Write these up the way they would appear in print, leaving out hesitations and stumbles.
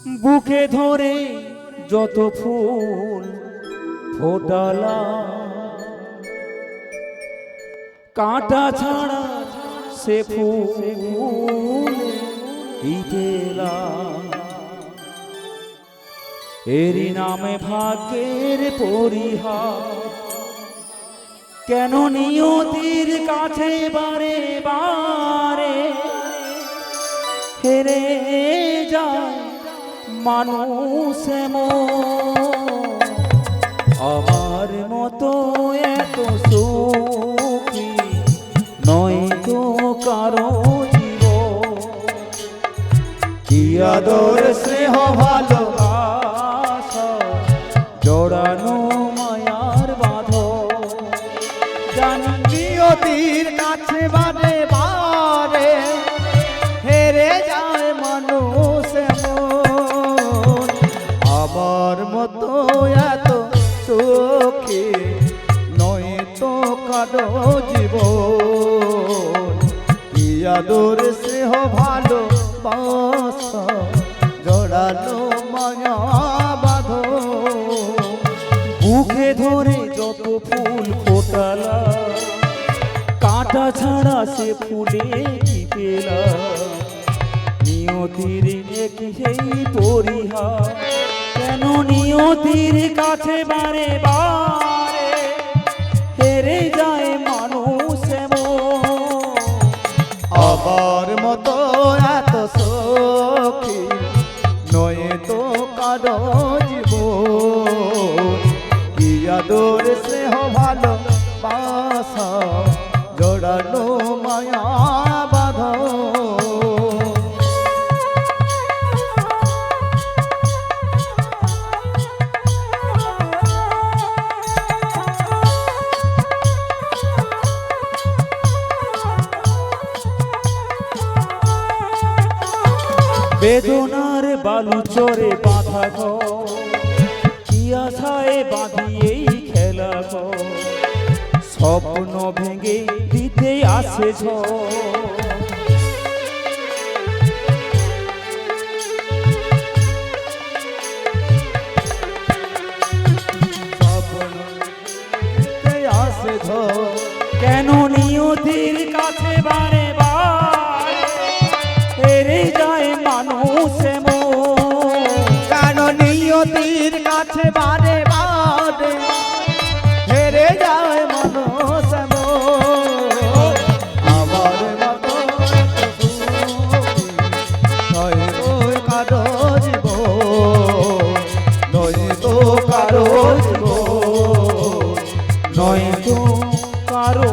বুকে ধরে যত ফুল ফোটালা কাঁটা ছাড়া সে ফুল ইতেলা এরই নামে ভাগ্যের পরিহার কেন নিয়তির কাছে বারে বারে হেরে যায় মানুষ আমার মতো এত সুখী নয় তো কারো জীবন কি আদর স্নেহ ভালোবাসা জড়ানো মায়ার বাঁধন জানি নিয়তির কাছে বারে বারে হেরে যায় মানুষ এমন আমার মতো এত সুখী নয় তো কারো জীবন কি আদর স্নেহ ভালোবাসা জড়ানো মায়া বাঁধন বুকে ধরে যত ফুল ফোটালা কাঁটা ছাড়া সে ফুলে কি পেলা নিয়তির কি সেই পরিহার কেন নিয়তির কাছে বারে বারে হেরে যায় মানুষ আমার মতো এত সখী নয় তো কারো জীবন কি আদর স্নেহ ভালোবাসা জড়ানো মায়া বাঁধন বেদনার বালু চরে বাঁধা ঘর কি আশায় বাঁধিয়েই খেলা ঘর স্বপ্ন ভেঙে দিতে আসে ঝড় আসে ঝড় কেন নিয়তির কাছে বারে বারে হেরে যায় মানুষ কেন নিয়তির কাছে বারে বারে হেরে যায় মানুষ আমার মতো নয় তো কারো জীবন নয় তো কারো জীবন নয় তো কারো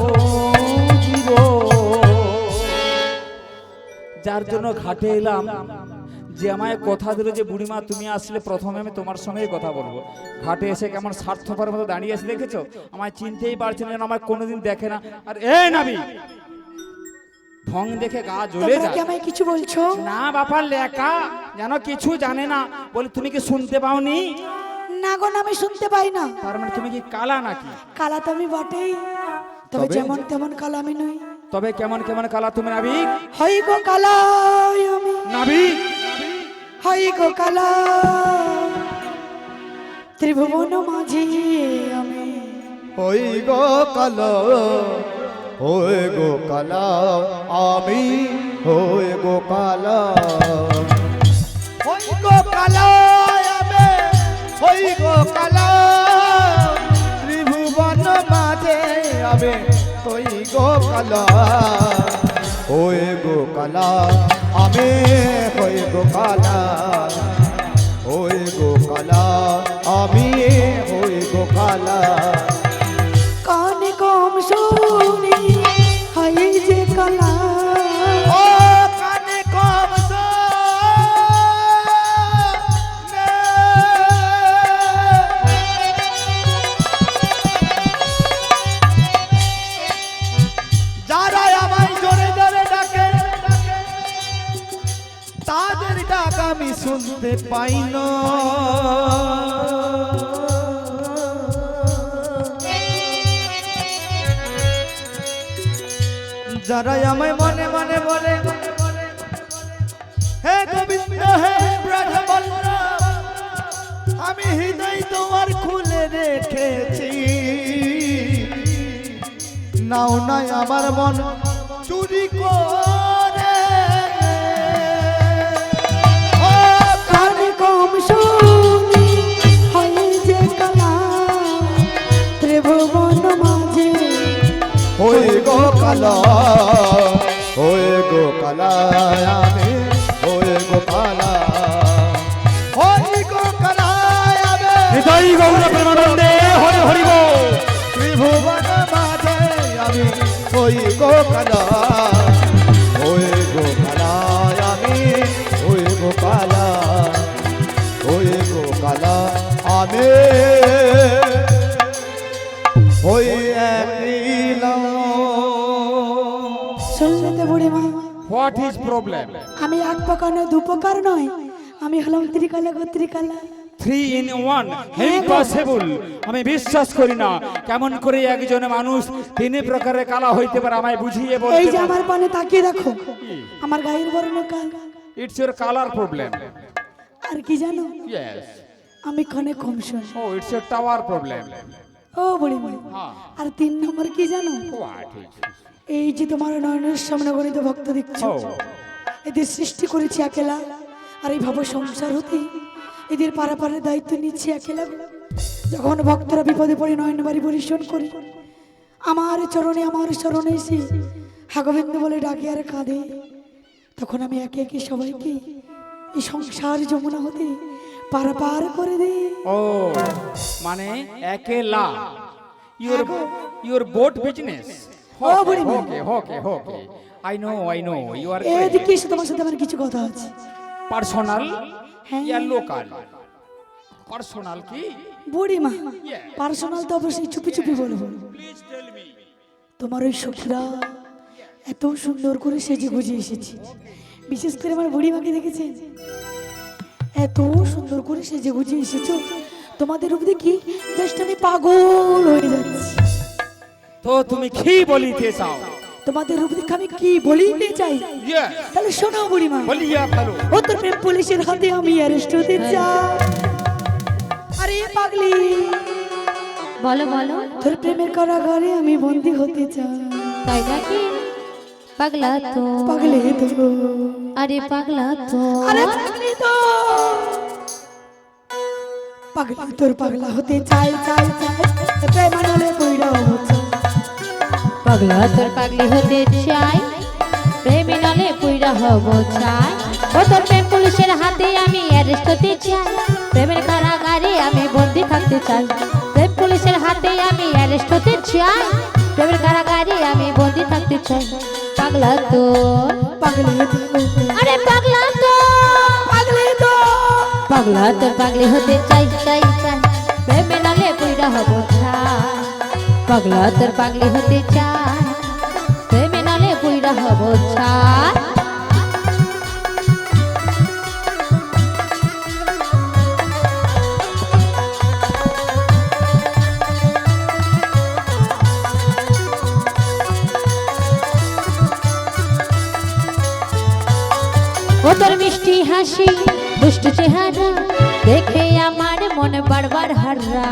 যার জন্য ঘাটে এলাম যে আমায় কথা দিল যে বুড়িমা তুমি আসলে প্রথমে আমি তোমার সঙ্গেই কথা বলবো ঘাটে এসে কেমন স্বার্থপরের মতো দাঁড়িয়ে এসে দেখেছো আমায় চিনতেই পারছি না আমায় কোনোদিন দেখে না আর নাবি ঢং দেখে গা জ্বলে যায় আমায় কিছু বলছো না বাবা লেখা যেন কিছু জানে না বলে তুমি কি শুনতে পাওনি না গো আমি শুনতে পাই না তার মানে তুমি কি কালা নাকি কালা তো আমি বটেই তবে যেমন তেমন কালা আমি নই তবে কেমন কেমন কালা তুমি নাবিক হই গো কালা আমি নাবিক হই গো কালা ত্রিভুবন মাঝি আমি ওই গো কালো ওই গো কালা আমি ওই গো কালা ওই গো কালা আমি ওই গো কালা ত্রিভুবন মাঝে আমি ওই গো কালা ওই গো কালা আমি ওই গো কালা ওই গো কালা আমি ওই গো কালা কানে কম শুনি হাই যে কালা ও কানে কম শোনে যারা আমায় জোরে জোরে ডাকে তাদের ডাক আমি শুনতে পাই না যারা আমায় মনে মনে বলে হে গোবিন্দ হে ব্রজবল্লভ নাও নাই আমার মন চুরি করে ও কানে কম শুনি হয় যে কালা ত্রিভুবন মাঝে ওই গো কালা ওই গো কালা আমি ওই গো কালা ওই গো কালা আমি হৃদয় গৌর প্রেমানন্দে হরি হরি বল। ত্রিভুবন মাঝে আমি ওই গো কালা ওই গো কালা আমি ওই গো কালা ওই গো কালা আমি ওই একলা শুনলে তো বুড়িমা, হোয়াট ইজ প্রবলেম? আমি এক প্রকার নয় দু প্রকার নয়, আমি হলাম ত্রিকালা গো ত্রিকালা। 3 in 1 ইম্পসিবল। আমি বিশ্বাস করি না কেমন করে একজন মানুষ তিন প্রকারের কালা হইতে পারে, আমায় বুঝিয়ে এই বলতে যে আমার পানে তাকিয়ে দেখো, আমার গায়ের বর্ণ কাল। It's your colour problem. আর কি জানো, ইয়েস। আমি কানে কম শুনি। ও ইটস ইওর টাওয়ার প্রবলেম। ও বুড়িমা, হ্যাঁ। আর 3 নম্বর কি জানো, হোয়াট ইজ? এই যে তোমার নয়নের সামনে গণিত ভক্ত দেখছো, ও এদের সৃষ্টি করেছি একেলা, আর এই ভাব সংসার হতে এদের পারাপারের দায়িত্ব নিচ্ছি একেলা। যখন ভক্তরা বিপদে পড়ে নয়ন বাড়ি পরিশোধ করি, আমার চরণে এসে হাগোবিন্দ বলে ডাকে আর কাঁদে, তখন আমি একে একে সবাইকে এই সংসার যমুনা হতে পারাপার করে দিই। ও মানে একেলা। Your boat business. ও বুড়িমা, okay okay okay, I know you are এদিকে এসে তোমার সাথে আমার কিছু কথা আছে। পার্সোনাল হ্যাঁ। ইয়া লোকাল? পার্সোনাল কি? বুড়িমা, পার্সোনাল তো অবশ্যই চুপি চুপি বলবো। তোমার ওই সখীরা এত সুন্দর করে সেজে গুজে এসেছে, বিশেষ করে আমার বুড়িমাকে দেখেছেন, এত সুন্দর করে সেজে গুজে এসেছো, তোমাদের রূপ দেখি জাস্ট আমি পাগল হয়ে যাচ্ছি। তো তুমি কি বলিতে চাও? তোমাদের রূপ দেখে আমি কি বলিতে চাই, ইয়েস, তাহলে শোনো বুড়িমা। বলিয়া ভালো। ও তোর প্রেম পুলিশের হাতে আমি অ্যারেস্ট হতে চাই। আরে পাগলি, বলো বলো, তোর প্রেমের কারাগারে আমি বন্দী হতে চাই। তাই নাকি? পাগলা তো, পাগলে তো, আরে পাগলা তো, আরে পাগলি তো, পাগলা তোর পাগলা হতে চাই চাই চাই, প্রেমানলে পইড়া হচ্ছে। পাগলা তোর পাগলি হতে চাই, প্রেমে নলে পুইরা হব চাই। ও তোর প্রেম পুলিশের হাতে আমি অ্যারেস্ট হতে চাই, প্রেমের কারাগারে আমি বন্দি থাকতে চাই। প্রেম পুলিশের হাতে আমি অ্যারেস্ট হতে চাই, প্রেমের কারাগারে আমি বন্দি থাকতে চাই। পাগলা তো, পাগলে তো, আরে পাগলা তো, পাগলে তো, পাগলা তোর পাগলি হতে চাই চাই চাই, প্রেমে নলে পুইরা হব চাই। পাগলা তোর পাগলি হতে চাই, প্রেমে নলে পুইরা হব চাই। ও তোর মিষ্টি হাসি দুষ্ট চেহারা দেখে আমার মন বারবার হারা।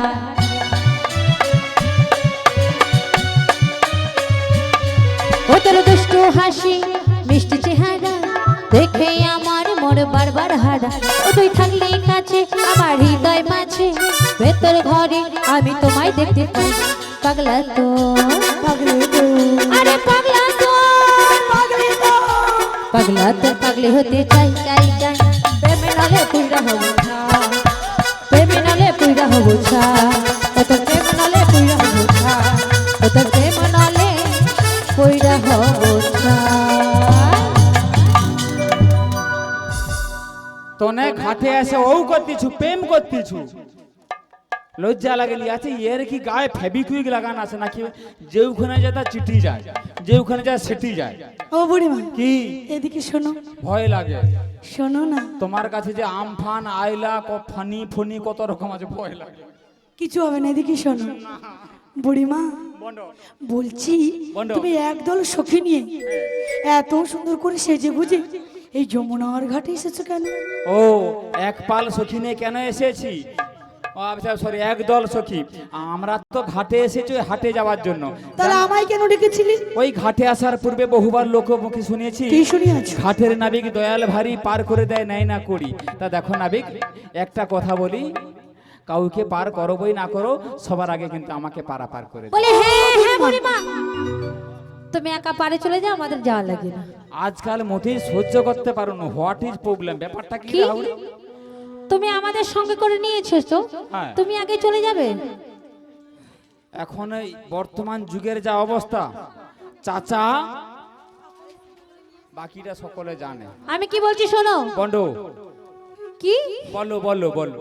ও তোর দুষ্ট হাসি মিষ্টি চেহারা দেখে আমার মন বারবার হারা। ও তুই থাকলে কাছে আমার হৃদয় মাঝে, ভেতর ঘরে আমি তোমায় দেখতে পাই। পাগলা তো, পাগলে তো, আরে পাগলা তো, পাগলে তো, পাগলা তোর পাগলি হতে চাই চাই চাই, প্রেমে নলে পুইরা হব ছাই, প্রেমে নলে পুইরা হব ছাই। ও তোর প্রেম নলে পুইরা হব ছাই, ও তোর প্রেম নলে পুইরা হব ছাই। তনে ঘাটে এসে ও করতেছু, প্রেম করতেছু, লজ্জা লাগেলি আছে? এর কি গায়ে ফেবিকুইক লাগান আছে নাকি? যে ওখানে যায় তা চিঠি যায়, যে ওখানে যায় সেটি যায়। ও বুড়িমা, কি এদিকে শোনো, ভয় লাগে? শোনো না, তোমার কাছে যে আমফান আইলা ফানি ফনি কত রকম আছে, ভয় লাগে। কিছু হবে না, এদিকে শোনো বুড়িমা, বলছি বন্ড। তুমি একদল সখী নিয়ে এত সুন্দর করে সেজে গুজে এই যমুনার ঘাটে এসেছো কেন? ও এক পাল সখিনে কেন এসেছি? ও আচ্ছা সরি, একদল সখী। আমরা তো ঘাটে এসেছি ওই হাটে যাওয়ার জন্য। তাহলে আমায় কেন ডেকেছিলি? ওই ঘাটে আসার পূর্বে বহুবার লোকমুখে শুনেছি কি শুনিয়াছ? ঘাটের নাবিক দয়াল ভারী পার করে দেয় নাই না করি। তা দেখো নাবিক, একটা কথা বলি, কাউকে পার করো বই না করো, সবার আগে কিন্তু আমাকে পারাপার করে দাও। বলে হ্যাঁ হ্যাঁ বুড়িমা, তুমি একা পারে চলে যাও, আমাদের যাওয়া লাগে না। আজকাল মোটেই সহ্য করতে পারো না। What is problem? ব্যাপারটা কি কি? রাহুল? তুমি আমাদের সঙ্গে করে নিয়েছো তো, হ্যাঁ। তুমি আগে চলে যাবে। এখন এই বর্তমান যুগের যা অবস্থা, চাচা বাকিটা সকলে জানে। আমি কি বলছি শোনো। বন্ড, কি বলো বলো বলো।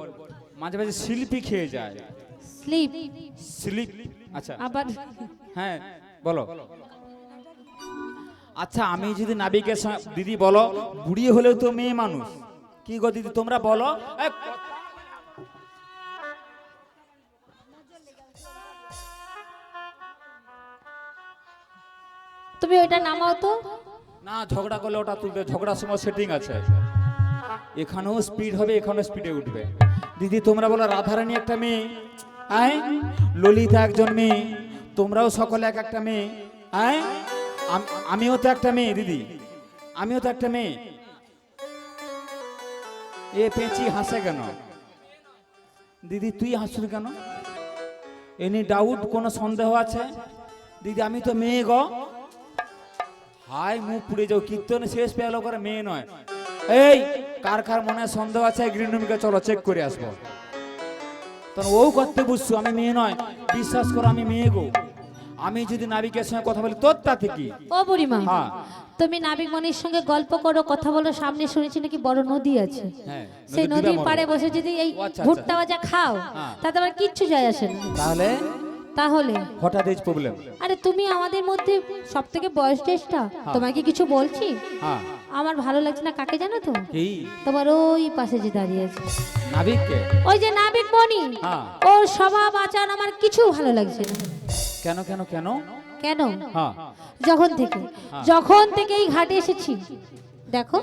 মাঝে মাঝে শিল্পী খেয়ে যায়। Sleep sleep? আচ্ছা আবার হ্যাঁ বলো। আচ্ছা আমি যদি নাবিকের দিদি বলো, বুড়ি হলেও তো মেয়ে মানুষ। কি গো দিদি তোমরা বলো। তুমি ওইটা নামাও তো। না, ঝগড়া করলে ওটা তুলবে। ঝগড়ার সময় সেটিং আছে। এখানেও স্পিড হবে, এখানেও স্পিডে উঠবে। দিদি তোমরা বলো রাধারানী একটা মেয়ে, আয় ললিতা একজন মেয়ে, তোমরাও সকলে এক একটা মেয়ে, আয় আমিও তো একটা মেয়ে দিদি, আমিও তো একটা মেয়ে। এ পেঁচি হাসে কেন? দিদি তুই হাসুর কেন? এনি ডাউট, কোনো সন্দেহ আছে? দিদি আমি তো মেয়ে গো। হাই মুখ পুড়ে যাও, কীর্তনে শেষ পেয়ালো করে মেয়ে নয়। এই কার কার মনে সন্দেহ আছে গ্রিন রুমকে চলো চেক করে আসবো। তখন ও করতে বুঝছো আমি মেয়ে নয়, বিশ্বাস করো আমি মেয়ে গো। আমি যদি নাবিকের সঙ্গে কথা বলি তোর তাতে কি? ও বুড়িমা, হ্যাঁ তুমি নাবিক মনির সঙ্গে গল্প করো, কথা বলো, সামনে শুনেছি নাকি বড় নদী আছে। হ্যাঁ, সেই নদীর নদীর দিবা পাড়ে মরো। বসে যদি এই ও আচ্ছা, ভুট্টা ভাজা খাও, হ্যাঁ। তাতে আমার কিচ্ছু যায় আসে না। তাহলে তাহলে হঠাৎ এই প্রবলেম? আরে তুমি আমাদের মধ্যে সব থেকে বয়স জ্যেষ্ঠা, তোমাকে কিছু বলছি। হ্যাঁ আমার ভালো লাগছে না কাকে জানো তো? কি? তোমার ওই পাশে যে দাঁড়িয়ে আছে, নাবিককে? ওই যে নাবিক মনি, হ্যাঁ। ওর স্বভাব আচার আমার কিছু ভালো লাগছে না। কেন কেন কেন? কেন? হ্যাঁ যখন থেকে এই ঘাটে এসেছি, দেখো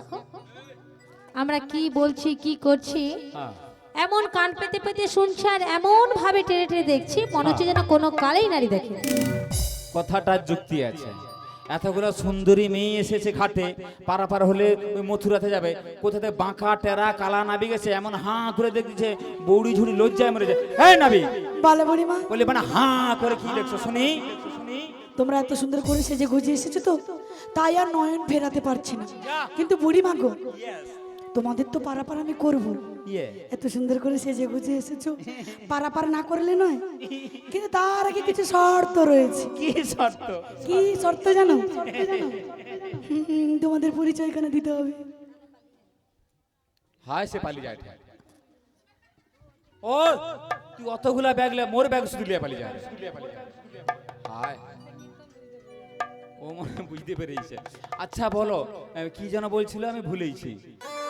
আমরা কি বলছি কি করছি, হ্যাঁ এমন কান পেতে পেতে শুনছি আর এমন ভাবে টেনে টেনে দেখছি, মনে হচ্ছে যেন কোনো কালেই নারী দেখে। কথাটার যুক্তি আছে। এতগুলো সুন্দরী মেয়ে এসেছে ঘাটে, পারাপার হলে ওই মথুরাতে যাবে, কোথাতে বাঁকা টেরা কালা নাবি গেছে, এমন হাঁ করে দেখছে বৌড়ি ঝুড়ি লজ্জায় মরে যায়। হ্যাঁ নাবি বলে বুড়িমা, বলে মানে হাঁ করে কি দেখছো শুনি? তোমরা এত সুন্দর করে সেজে গুজে এসেছো তো, তাই আর নয়ন ফেরাতে পারছি না। কিন্তু বুড়িমা গো, তোমাদের তো পারাপার আমি করবো। ইয়ে এত সুন্দর করে সেজে গুজে এসেছো, পারাপার না করলে নয়। কিন্তু তার আগে কিছু শর্ত রয়েছে। কি শর্ত? কি শর্ত জানো? তোমাদের পরিচয় কেন দিতে হবে? হায় সে পালিয়ে যায়। ও তুই অতগুলা ব্যাগ লে, মোর ব্যাগ শুধু লিয়ে পালিয়ে যায়। হায় ও মনে বুঝতে পেরেছে। আচ্ছা বলো কি যেন বলছিল, আমি ভুলেইছি।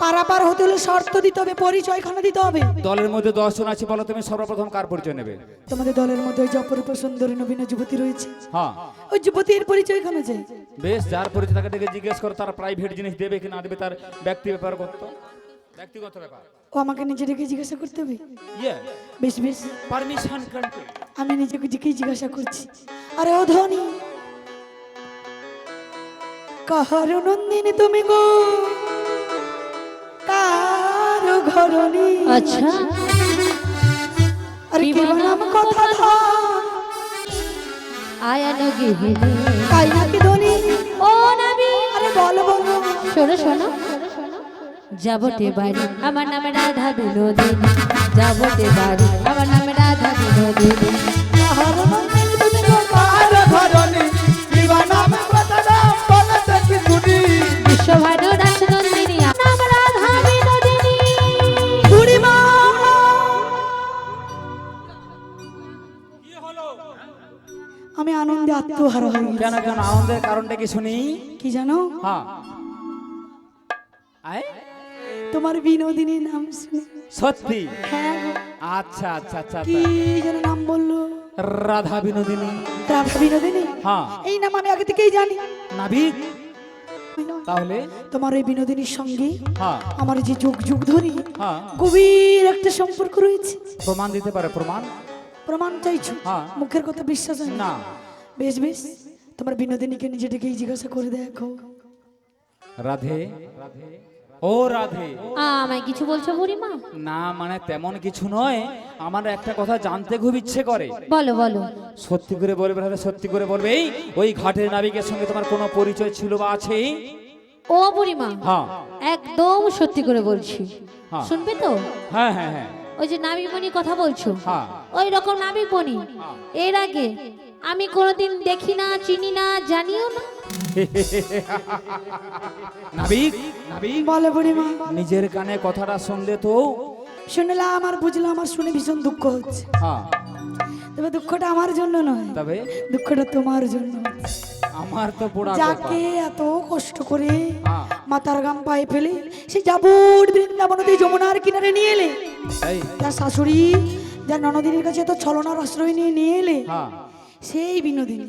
পারাপার হতে হলে শর্ত দিতে হবে, পরিচয় খানা দিতে হবে। দলের মধ্যে 10 জন আছে, বলো তুমি সর্বপ্রথম কার পরিচয় নেবে? তোমাদের দলের মধ্যে ওই যে অপরূপ সুন্দরী নবীন যুবতী রয়েছে, হ্যাঁ ওই যুবতীর পরিচয় খানা চাই। বেশ, যার পরিচয় তাকে ডেকে জিজ্ঞেস করো তার প্রাইভেট জিনিস দেবে কি না দেবে, তার ব্যক্তিগত ব্যাপার। ও আমাকে নিজেকে জিজ্ঞাসা করতে হবে? ইয়ে বেশ বেশ, পারমিশন গ্রান্টেড। আমি নিজেকে জিজ্ঞাসা করছি। আরে ও ধনী, কাহার নন্দিনী তুমি গো, কার ঘরণী? আচ্ছা আরে কি নাম কথা থা, আয়ানো গিহিনী তাই নাকি ধনী? ও নাবি, আরে বলো বলো। শোনো শোনো, যাবতে বাড়ি আমার নাম রাধা বিনোদিনী, যাবতে বাড়ি আমার নাম রাধা বিনোদিনী। কাহার নন্দিনী তুমি গো, কার ঘরণী? দিবা নাম কথা দাও বলে দেখি শুনি। বিশ্বভানু রাজনন্দিনী নাম রাধা বিনোদিনী। বুড়িমা, আমি আনন্দে আত্মহারা হয়ে গেছি। কেন কেন আনন্দের কারণটা কি শুনি? কি জানো? হ্যাঁ আয় তোমার বিনোদিনীর নাম শুনে। সত্যি? হ্যাঁ গো। আচ্ছা আচ্ছা আচ্ছা কি যেন নাম বললো? রাধা বিনোদিনী। রাধা বিনোদিনী? হ্যাঁ এই নাম আমি আগে থেকেই জানি। নাবিক তাহলে? তোমার এই বিনোদিনীর সঙ্গে হ্যাঁ আমার যে যুগ যুগ ধরে হ্যাঁ গভীর একটা একটা সম্পর্ক রয়েছে। প্রমাণ দিতে পারে? প্রমাণ? প্রমাণ চাইছো? হ্যাঁ। মুখের কথা বিশ্বাস হয় না। বেশ বেশ, তোমার বিনোদিনীকে নিজে ডেকেই জিজ্ঞাসা করে দেখো। রাধে, ও রাধে। আমায় কিছু বলছো বুড়িমা? না মানে তেমন কিছু নয়, আমার একটা কথা জানতে খুব ইচ্ছে করে। বলো বলো। সত্যি করে বলবে রাধে, সত্যি করে বলবে, ওই ঘাটের নাবিকের সঙ্গে তোমার কোনো পরিচয় ছিল বা আছে? ও বুড়িমা, হ্যাঁ একদম সত্যি করে বলছি, হ্যাঁ। শুনবে তো? হ্যাঁ হ্যাঁ হ্যাঁ। ওই যে নাবিকমণি কথা বলছো, হ্যাঁ। ওই রকম নাবিকমণি এর আগে আমি কোনোদিন দেখি না, চিনি না, জানিও না। নাবিক, নাবিক বলে বুড়িমা। নিজের কানে কথাটা শুনলে তো। শুনলাম আর বুঝলাম, আর শুনে ভীষণ দুঃখ হচ্ছে। হ্যাঁ। তবে দুঃখটা আমার জন্য নয়, তবে দুঃখটা তোমার জন্য। আমার তো পোড়া যাকে এত কষ্ট করে হ্যাঁ। মাথার গাম পায়ে ফেলে সে যাবট বৃন্দাবন দিয়ে যমুনার কিনারে নিয়ে এলে, এই যার শাশুড়ি যার ননদিনীর কাছে এত ছলনার আশ্রয় নিয়ে এলে, হ্যাঁ সেই বিনোদিনী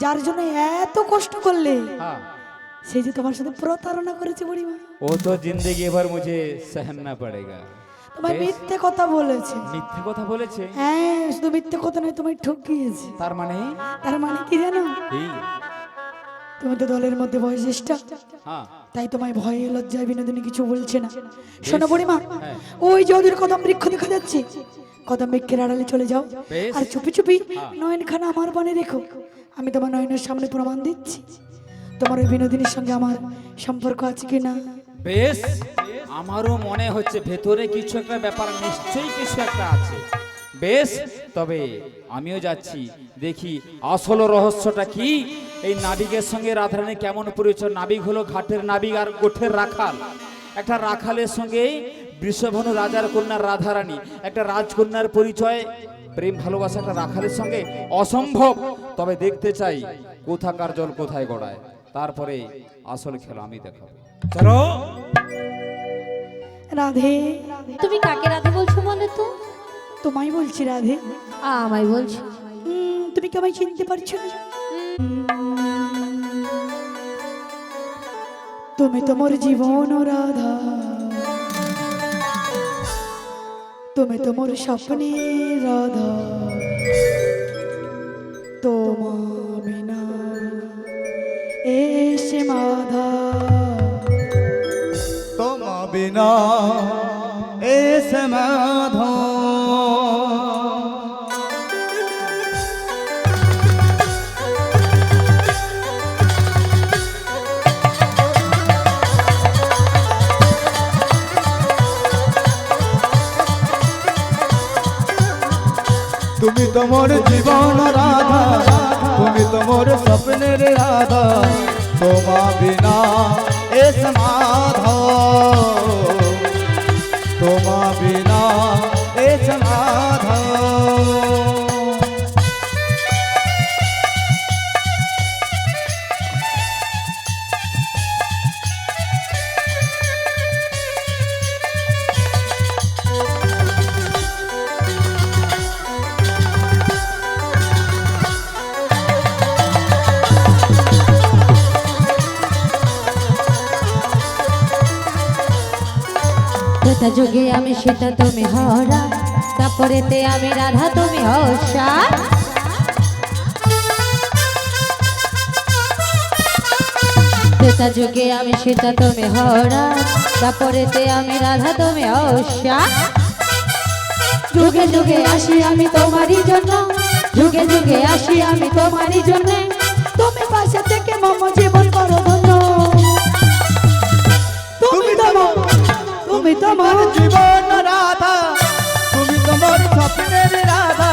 যার জন্য এত কষ্ট করলে, হ্যাঁ। সেই যে তোমার সাথে প্রতারণা করেছে বুড়িমা। ও তো জিন্দগি ভর মুঝে सहना पड़ेगा। তোমায় মিথ্যে কথা বলেছে। মিথ্যে কথা বলেছে? হ্যাঁ, শুধু মিথ্যে কথা নয়, তোমায় ঠকিয়েছে। তার মানে? তার মানে কি জানো? এই তুমি তো দলের মধ্যে বয়োজ্যেষ্ঠ, হ্যাঁ তাই তোমায় ভয়ে লজ্জায় বিনোদিনী কিছু বলছে না। শোনো বুড়িমা, হ্যাঁ। ওই যে ওদের কদম বৃক্ষ দেখা যাচ্ছে, কদম বৃক্ষের আড়ালে চলে যাও, বেশ। আর চুপি চুপি নয়নখানা আমার বানে রেখো। আমি তোমার নয়নের সামনে প্রমাণ দিচ্ছি তোমার ওই বিনোদিনীর সঙ্গে আমার সম্পর্ক আছে কিনা। বেশ, আমারও মনে হচ্ছে ভেতরে কিছু একটা ব্যাপার, নিশ্চয়ই কিছু একটা আছে। বেশ, তবে আমিও যাচ্ছি, দেখি আসল রহস্যটা কি। এই নাবিকের সঙ্গে রাধারানী কেমন পরিচয়? নাবিক হলো ঘাটের নাবিক আর গোঠের রাখাল। একটা রাখালের সঙ্গে বৃষভনু রাজার কন্যা রাধারানী, একটা রাজকন্যার পরিচয়, প্রেম ভালোবাসা একটা রাখালের সঙ্গে অসম্ভব। তবে দেখতে চাই কোথাকার জল কোথায় গড়ায়, তারপরে আসল খেলা আমি দেখাবো। চলো। রাধে, তুমি কাকে রাধে বলছো বলে তো? তোমায় বলছি রাধে। আমায় বলছো? তুমি কি আমায় চিনতে পারছো না? তুমি তোমার জীবন রাধা, তুমি তোমার স্বপ্নে রাধা, তোমা বিনা এসে মাধা, তোমা বিনা এ সমাধা। তুমি তোমার জীবন রাধা, তুমি তোমার স্বপ্নের রাধা, তোমা বিনা এ সমাধা, তোমা বিনা এ সমাধা। ত্রেতা যুগে আমি সীতা, তুমি হরা, তারপরেতে আমি রাধা, তুমি হর্ষা। ত্রেতা যুগে আমি সীতা, তুমি হরা, তারপরেতে আমি রাধা, তুমি হর্ষা। যুগে যুগে আসি আমি তোমারই জন্য, যুগে যুগে আসি আমি তোমারই জন্য, তুমি পাশে থেকে মম জীবন করো ধন্য। তুমি তোমার, তুমি তোমার জীবন রাধা, তুমি তোমার স্বপ্নের রাধা,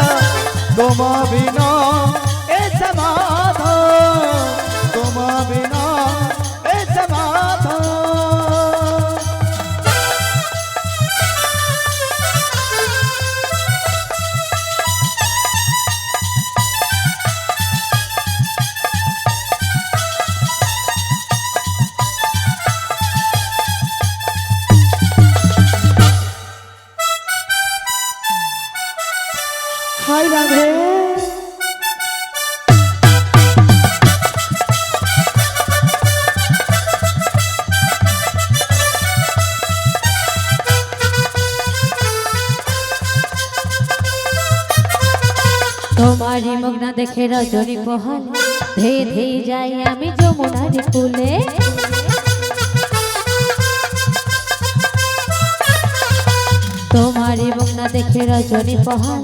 তোমা বিনা এ সমাধা, তোমা বিনা এ সমাধা। হায় রাধে, তোমারই মুখ না দেখে রজনী পোহাল ধেয়ে ধেয়ে যাই আমি যমুনার কুলে। তোমারই মুখ না দেখে রজনী পোহাল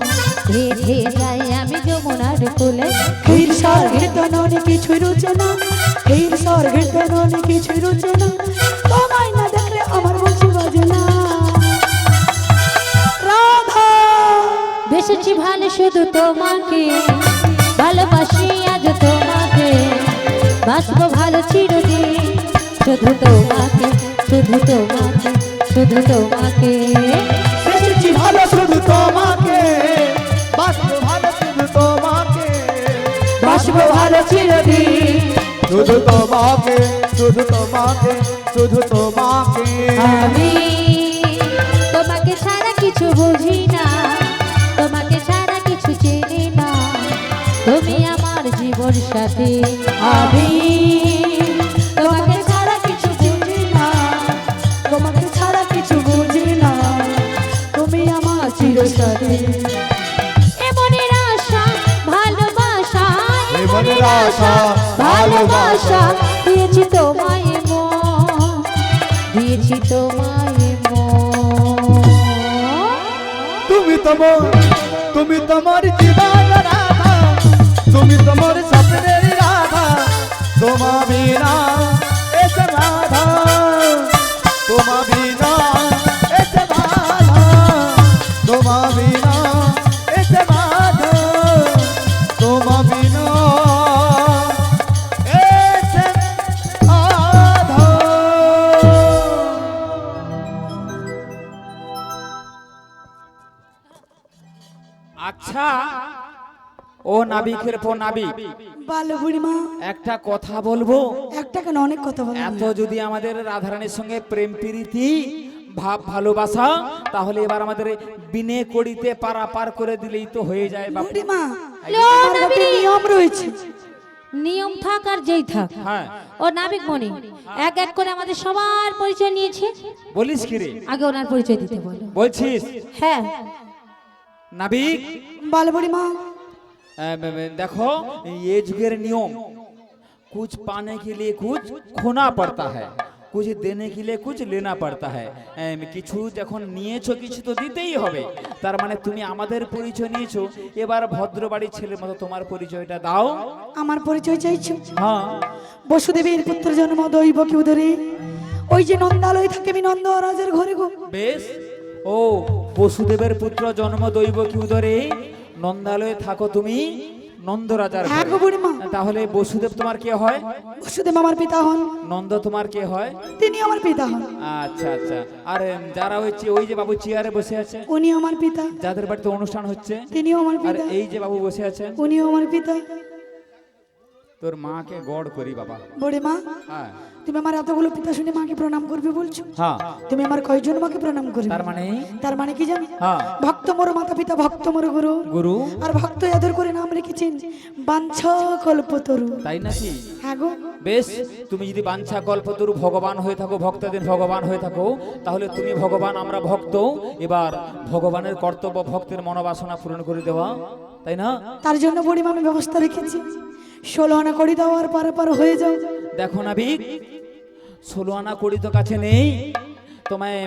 ধেয়ে ধেয়ে যাই আমি যমুনার কুলে। হীর স্বর্গের তননে কিছুই রুচে না, হীর স্বর্গের তননে কিছুই রুচে না, তোমায় না দেখলে আমার বংশী বাজে না। রাধা বেসেছি ভালো শুধু তোমাকে, ভালোবাসি আজ তোমাকে, বাসবো ভালো চিরদিন শুধু তোমাকে, শুধু তোমাকে, শুধু তোমাকে। বেশি ভালো শুধু তোমাকে, বাসবো ভালো শুধু তোমাকে, বাসবো ভালো চিরদিন শুধু তোমাকে, শুধু তোমাকে, শুধু তোমাকে। আমি তোমাকে ছাড়া কিছু বুঝি না, তোমাকে ছাড়া কিছু চিনি না, তুমি আমার জীবন সাথী। আমি তোমাকে ছাড়া কিছু বুঝি না, তোমাকে ছাড়া কিছু বুঝি না, তুমি আমার চিরসাথী। এমনের আশা ভালোবাসা, জীবনের আশা ভালোবাসা, দিয়েছি তোমায় মন, দিয়েছি তোমায় মন। তুমি তোমার জীবন রাধা, তুমি তোমার স্বপ্নের রাধা, তোমা বিনা এসে রাধা, তোমা বিনা এসে রাধা, তোমা বিনা এসে রাধা, তোমা বিনা এসে রাধা। আচ্ছা ও নাবিকের পো নাবিক, ভালো বুড়িমা, একটা কথা বলবো। একটা কেন অনেক কথা বলো। এত যদি আমাদের রাধারানীর সঙ্গে প্রেম প্রীতি ভাব ভালোবাসা, তাহলে এবার আমাদের বিনে কড়িতে পারাপার করে দিলেই তো হয়ে যায় বাবু। বুড়িমা, লো আমার একটা নাবিক। নিয়ম রয়েছে। নিয়ম থাক আর যেই থাক, হ্যাঁ ও নাবিক মনি এক এক করে আমাদের সবার পরিচয় নিয়েছে, বলিস কি রে, আগে ওনার পরিচয় দিতে বলো। বলছিস হ্যাঁ নাবিক। ভালো বুড়িমা, देखो ये जुगेर नियम, कुछ पाने के लिए कुछ खोना पड़ता है, कुछ देने के लिए कुछ लेना पड़ता है। কিছু যখন নিয়েছো কিছু তো দিতেই হবে। তার মানে তুমি আমাদের পরিচয় নিয়েছো, এবার ভদ্রবাড়ির ছেলের মতো তোমার পরিচয়টা দাও। আমার পরিচয় চাইছো? হ্যাঁ বসুদেবের পুত্র জন্ম দৈব কি উদরে, ওই যে নন্দালয় থাকে আমি নন্দ রাজের ঘরে গো। বেশ, ও বসুদেবের পুত্র জন্ম দৈব কি উদরে, নন্দালয়ে থাকো তুমি নন্দ রাজার হ্যাঁ ঘরে। গো বুড়িমা, তাহলে বসুদেব তোমার কে হয়, বসুদেব আমার পিতা হন, নন্দ তোমার কে হয়? তিনি আমার পিতা হন। আচ্ছা আচ্ছা। আর যারা হচ্ছে ওই যে বাবু চেয়ারে বসে আছে, উনি আমার পিতা, যাদের বাড়িতে অনুষ্ঠান হচ্ছে, তিনিও আমার আর পিতা, এই যে বাবু বসে আছেন, উনিও আমার পিতা। তোর মাকে গড় করি বাবা। বুড়িমা, হ্যাঁ তুমি আমার এতগুলো পিতা শুনে মাকে প্রণাম করবে বলছো? হ্যাঁ, তুমি আমার কয়জন মাকে প্রণাম করবে? তার মানে কি জানি? হ্যাঁ, ভক্ত মোর মাতা পিতা, ভক্ত মোর গুরু, গুরু। আর ভক্ত আদর করে নাম রেখেছেন বাঞ্ছা কল্পতরু। তাই নাকি? হ্যাঁ গো। বেশ, তুমি যদি বাঞ্ছা কল্পতরু ভগবান হয়ে থাকো, ভক্তদের ভগবান হয়ে থাকো, তাহলে তুমি ভগবান, আমরা ভক্ত। এবার ভগবানের কর্তব্য ভক্তের মনোবাসনা পূরণ করে দেওয়া, তাই না? তার জন্য বুড়িমা আমি ব্যবস্থা রেখেছি, 16 আনা করে দাও আর পারে পার হয়ে যাও। দেখো নাবিক, 16 আনা কড়ি তো কাছে নেই, তোমায়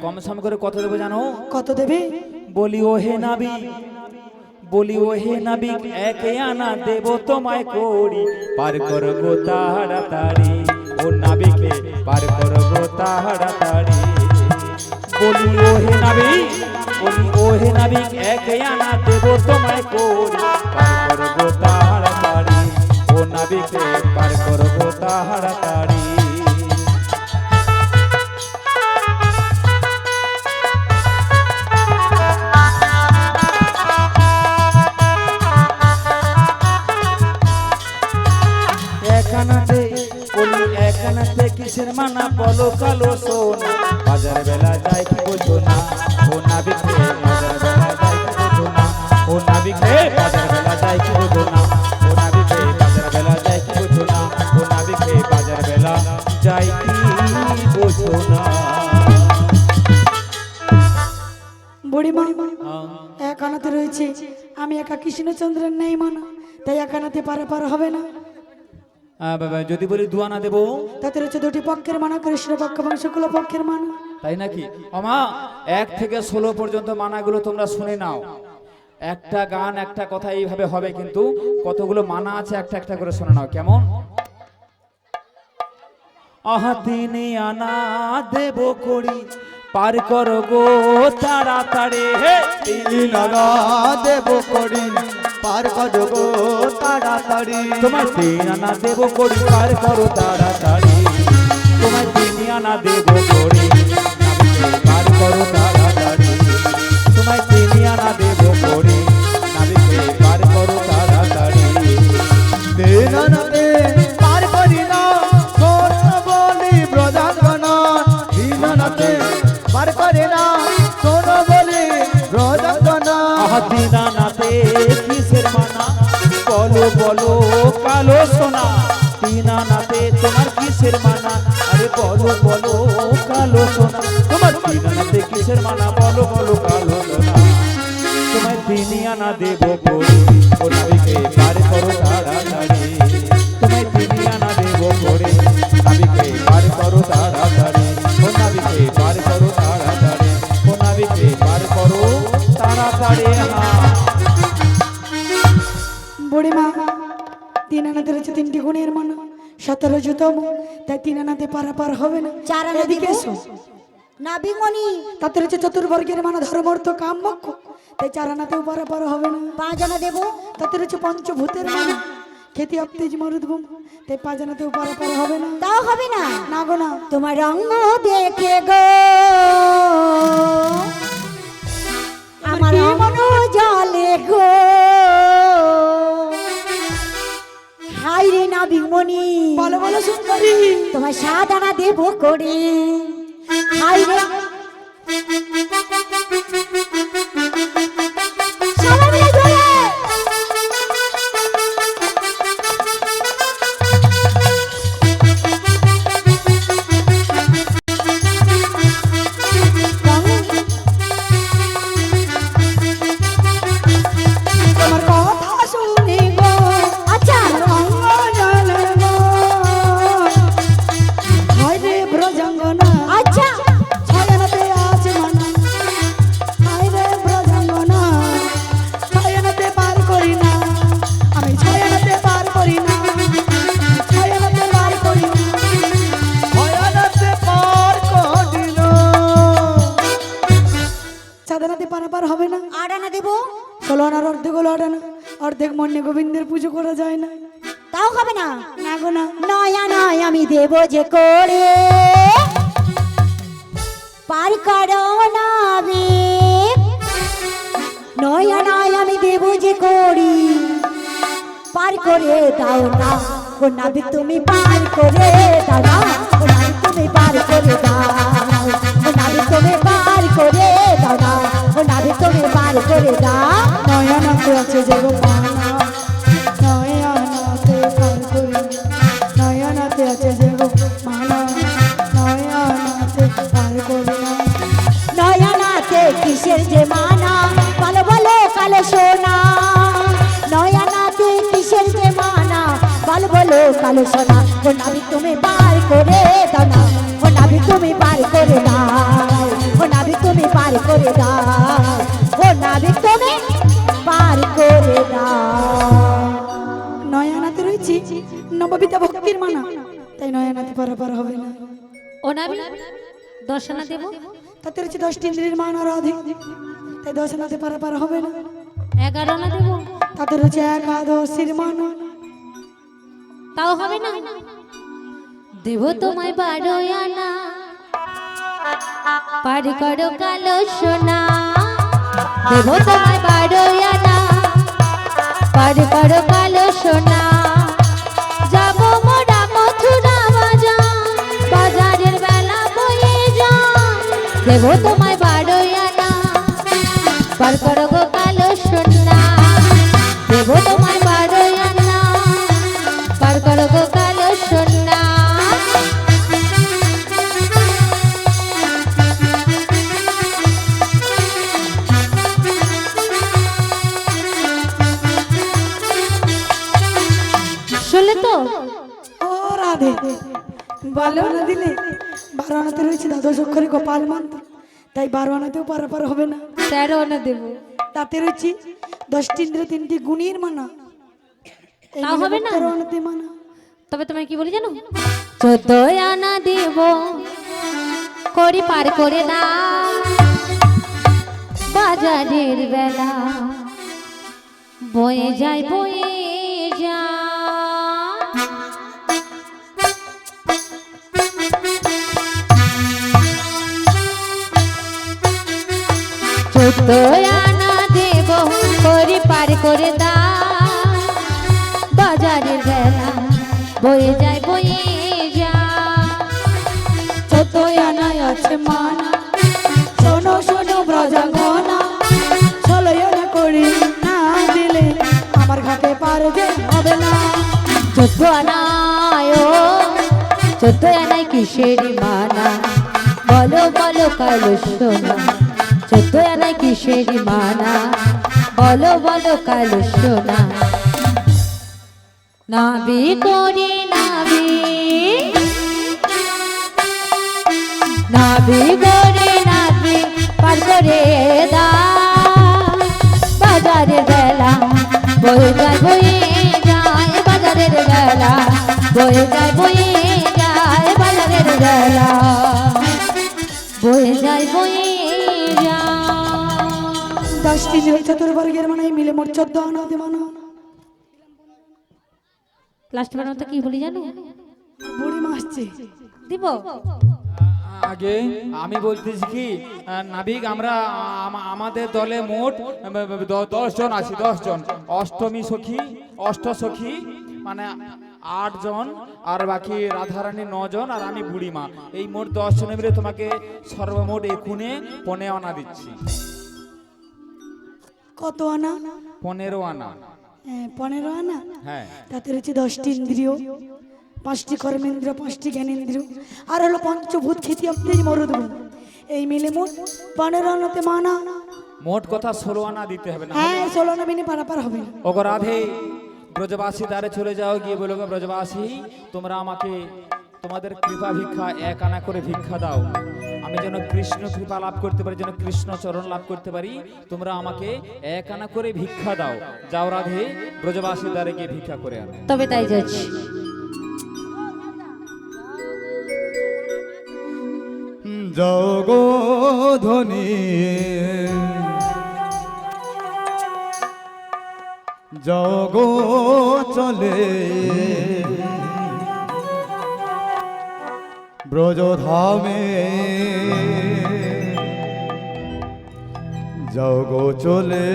কম সম করে কত দেবো জানো? কত দেবে? বলি ও হে নাবিক, বলি ও হে নাবিক, 1 আনা দেব তোমায় কড়ি, পার করবো তাড়াতাড়ি, ও নাবিকে পার করবো তাড়াতাড়ি। বলি ও হে নাবিক, বলি ও হে নাবিক, 1 আনা দেব তোমায় কড়ি, পার করবো তাড়াতাড়ি, ও নাবিকে পার করবো তাড়াতাড়ি। একানাতে বলি, একানাতে কিসের মানা, বলো কালো সোনা, বাজার বেলা যাই কি বোঝো না, ও নাবিকে বাজার বেলা যাই কি বোঝো না, ও নাবিকে বাজার বেলা যাই কি বোঝো না, ও নাবিকে বাজার বেলা যাই কি বোঝো না, ও নাবিকে বাজার বেলা যাই কি বোঝো না। বুড়িমা হ্যাঁ। এক আনাতে রয়েছে, আমি একা কৃষ্ণচন্দ্রের নেই মানা, তাই এক আনাতে পারাপার হবে না। বাবা যদি বলি দুয়ানা দেবো, তাতে রয়েছে দুটি পক্ষের মানা, কৃষ্ণ পক্ষ এবং শুক্ল পক্ষের মানা। তাই নাকি? আমা 1 থেকে 16 পর্যন্ত মানাগুলো তোমরা শুনে নাও। একটা গান একটা কথা এইভাবে হবে, কিন্তু কতগুলো মানা আছে একটা একটা করে শুনে নাও। কেমন? আহা 3 আনা দেব করি, পার করো গো তাড়াতাড়ি। হে 3 আনা দেব করি, পার করো গো তাড়াতাড়ি। তোমার 3 আনা দেব করি, পার করো তাড়াতাড়ি। তোমার 3 আনা দেব করি, পার করো তাড়াতাড়ি। তোমার 3 আনা দেব করি, নাবিকে পার করো তাড়াতাড়ি। 3 আনাতে পার করি না, শোন বলি ব্রজাঙ্গনা। 3 আনাতে পার করে না, শোন বলি ব্রজাঙ্গনা। আহা 3 আনাতে কিসের মানা, বলো বলো কালো সোনা। 3 আনাতে তোমার কিসের মানা, আরে বলো বলো কালো সোনা। তোমার 3 আনাতে কিসের মানা, বলো বলো কালো সোনা। তোমায় 3 আনা দেব করি, ও নাবিকে পার করো তাড়াতাড়ি। তোমায় 3 আনা দেব করি, নাবিকে পার করো তাড়াতাড়ি। ও নাবিকে পার করো তাড়াতাড়ি, ও নাবিকে পার করো তাড়াতাড়ি। হ্যাঁ বুড়িমা 3 আনাতে রয়েছে 3টি গুণের মানা, 17তম, তাই 3 আনাতে পারাপার হবে না। 4 আনা এদিকে দেব। এসো। নাবিমণি তাতে রয়েছে চতুর্বর্গের মানা, ধর্ম অর্থ কাম মোক্ষ, তাই 4 আনাতেও পারাপার হবে না। 5 আনা দেব। তাতে রয়েছে পঞ্চভূতের মানা, খেতি অপ্তেজ মরুদ্ভূম, তাই 5 আনাতেও পারাপার হবে না। তাও হবে না। না গো না। তোমার রঙ দেখে গো আমার মন জলে গো। হাই রে নাবিমণি, বলো বলো সুন্দরী। তোমার 7 আনা দেব করে। হাই রে সবাই মিলে জোরে। তোমার কথা শুনি গো, আচ্ছা রঙ্গ জলে গো। হায় রে ব্রজাঙ্গনা, আচ্ছা 6 আনাতে আছে মানা। হায় রে ব্রজাঙ্গনা, 6 আনাতে পার করি না, আমি 6 আনাতে পার করি না, 6 আনাতে পার করি না। 6 আনাতে পার করি না। 7 আনাতে পারাপার হবে না। 8 আনা দেব। 16 আনার অর্ধেক হলো 8 আনা, অর্ধেক মন্যে গোবিন্দের পুজো করা যায় না। তাও হবে না। না গো না। নয়া নয় আমি দেব যে করে, পার করো নাবি। নয়া নয় আমি দেব যে করি, পার করে দাও না। ও নাবি তুমি পার করে দাও না, ও নাবি তুমি পার করে দাও। ও নাবি তুমি পার করে দাও না, ও নাবি তুমি পার করে দাও। নয়নাতে আছে যে গো মানা, নয়নাতে পার করি না। নয়নাতে আছে যে গো মানা, নয়নাতে পার করি না। নয়নাতে কিসের যে মানা, বলো বলো কালো সোনা। নয়নাতে কিসের যে মানা, বলো বলো কালো সোনা। ও নাবি তুমি পার করে দাও না, ও নাবি তুমি পার করে দাও। ও নাবি তুমি পার করে দাও, ও নাবি তুমি পার করে দাও। নয়নাতে রয়েছে নববিদ্যা ভক্তির মানা, তাই নয়নাতে পারাপার হবে না। ও নাবি 10 আনা দেব। তাতে রয়েছে 10টি ইন্দ্রিয়ের মানা আর অধিক, তাই 10 আনাতে পারাপার হবে না। 11 আনা দেব। তাতে রয়েছে একাদশীর মানা, তাও হবে না। দেব তোমায় 12 আনা, পার করো কালো সোনা। দেব তোমায় 12 আনা, পার করো কালো সোনা। যাব মোরা মথুরা বাজার, বাজারের বেলা বয়ে যা। দেব তোমায় 12 আনা, পার করো গো কালো সোনা। দেব তোমায় 12 আনা, পার করো গো কালো সোনা। বারো আনা দিলে 12 আনাতে রয়েছে দ্বাদশ অক্ষরে গোপাল মন্ত্র, তাই 12 আনাতেও পারাপার হবে না। 13 আনা দেবো, তাতে রয়েছে 10টি ইন্দ্র 3টি গুণের মানা, এই তাও হবে না? 13 আনাতে মানা। তবে তোমায় কি বলি জানো, 14 আনা দেব করি পার করে না বাজারের বেলা, বয়ে যায় বয়ে যা। চোদ্দ আনা দেব করি পার করে দা বাজারের বেলা, বয়ে যায় বয়ে যা। 14 আনায় আছে মানা, শোনো শোনো ব্রজাঙ্গনা, 16 আনা করি না দিলে আমার ঘাটে পার যে হবে না। 14 আনায় ও 14 আনায় কিসেরই মানা, বলো বলো কালো সোনা। 14 আনায় কিসেরই মানা, বলো বলো কালো সোনা। নাবি করি নাবি, নাবি করে নাবি পার করে দা বাজারের বেলা, বয়ে যায় বয়ে যায় বাজারের বেলা, বয়ে যায় বয়ে যায় বাজারের বেলা, বয়ে যায় বয়ে যায়। 10টি চতুর্বর্গের মানায় মিলে মোট 14 আনাতে মানা। লাস্ট বার মতো কি বলি জানো, বুড়ি মা আসছে। দিব আগে আমি বলতেছি কি নাবিক আমরা আমাদের দলে মোট 10 জন আছি, 10 জন। অষ্টমী সখী, অষ্টসখী মানে 8 জন, আর বাকি রাধারানী 9 জন, আর আমি বুড়িমা, এই মোট 10 জনে মিলে তোমাকে সর্বমোট একুনে 15 আনা দিচ্ছি। কত আনা? 15 আনা। 15 আনা। হ্যাঁ, তাতে রয়েছে 10টি ইন্দ্রিয়, 5টি কর্মেন্দ্র, 5টি জ্ঞানেন্দ্রিয়, আর হলো পঞ্চভূত খ্যাতি অপ্তেজ মরুদগুণ, এই মিলে মোট 15 আনাতে মানা। মোট কথা 16 আনা দিতে হবে না? হ্যাঁ, 16 আনা মিনে পারাপার হবে না। ওগো রাধে, ব্রজবাসী দ্বারে চলে যাও, গিয়ে বলো গো ব্রজবাসী তোমরা আমাকে তোমাদের কৃপা ভিক্ষা 1 আনা করে ভিক্ষা দাও, আমি যেন কৃষ্ণ কৃপা লাভ করতে পারি, যেন কৃষ্ণ চরণ লাভ করতে পারি, তোমরা আমাকে 1 আনা করে ভিক্ষা দাও। যাও রাধে, ব্রজবাসী দ্বারে গিয়ে ভিক্ষা করে আনো। তবে তাই যাচ্ছি। জগধনি জগ চলে ব্রজধামে, জগ চলে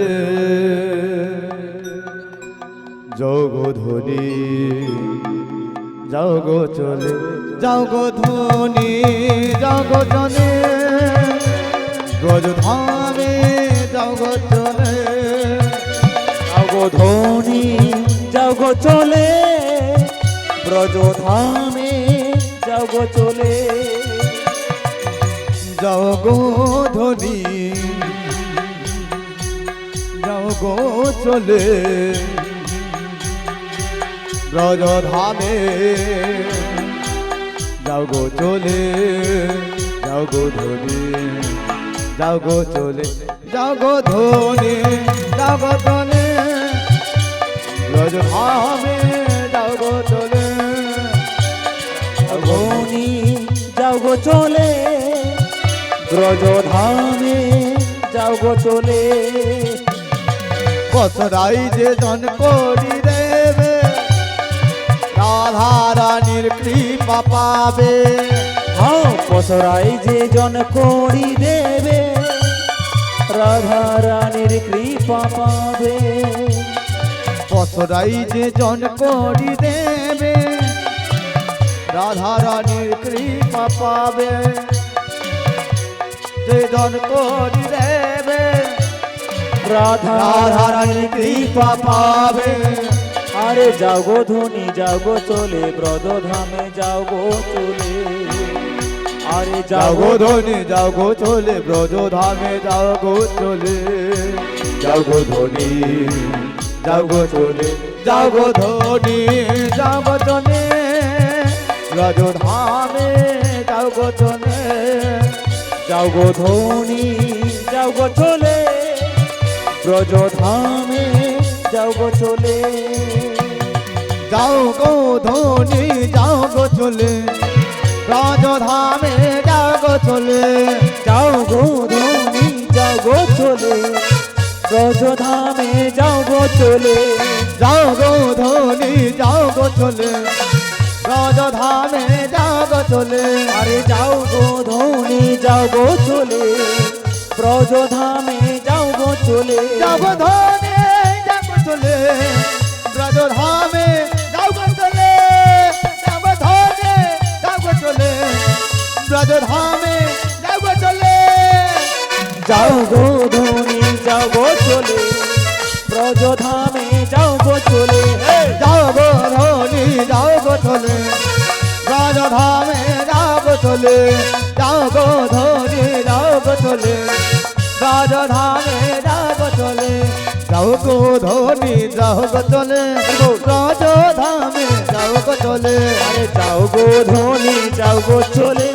জগধনি, জগ চলে জগধনি, জগ চলে ব্রজধামে, জগ চলে জগধনি, জগ চলে ব্রজধামে, জগ চলে জগধনি, জগ চলে ব্রজধামে, জগ চলে জগধনি, জগ চলে জগধনি, জগ চলে ব্রজধামে, জগ চলে জগধনি, জগ চলে ব্রজধামে, জগ চলে। কসরাই যে জন করি দেবে, রাধা রানীর কৃপা পাবে, হ্যাঁ, পসরাই যে জন করি দেবে, রাধা রানীর কৃপা পাবে। কসরাই যে জন করি দেবে, রাধা রানীর কৃপা পাবে, যে জন করি দেবে, রাধা রানীর কৃপা পাবে। আরে যাও গো ধনী, যাও গো চলে ব্রজধামে, যাও গো চলে। আরে যাও গো ধনী, যাও গো চলে ব্রজধামে, যাও গো চলে, যাও গো ধনী, যাও গো চলে, যাও গো ধনী, যাও গো চলে ব্রজধামে যাও গো চলে যাও গো ধনী যাও গো চলে, ব্রজধামে যাও গো চলে। যাও গো ধনী যাও গো চলে ব্রজধামে যাও গো চলে যাও গো ধনী যাও গো চলে, ব্রজধামে যাও গো চলে। যাও গো ধনী যাও গো চলে ব্রজধামে যাও গো চলে আরে যাও গো ধনী যাও গো চলে, ব্রজধামে যাও গো চলে। যাও গো ধনী যাও গো চলে ব্রজধামে যাও গো চলে যাও গো ধনী যাও গো চলে ব্রজধামে যাও গো চলে যাও গো ধনী যাও গো চলে, ব্রজধামে যাও গো চলে। যাও গো ধনী যাও গো চলে ব্রজধামে যাও গো চলে যাও গো ধনী যাও গো চলে ব্রজধামে যাও গো চলে যাও গো ধনী যাও গো চলে ব্রজধামে যাও গো চলে আরে যাও গো ধনী যাও গো চলে,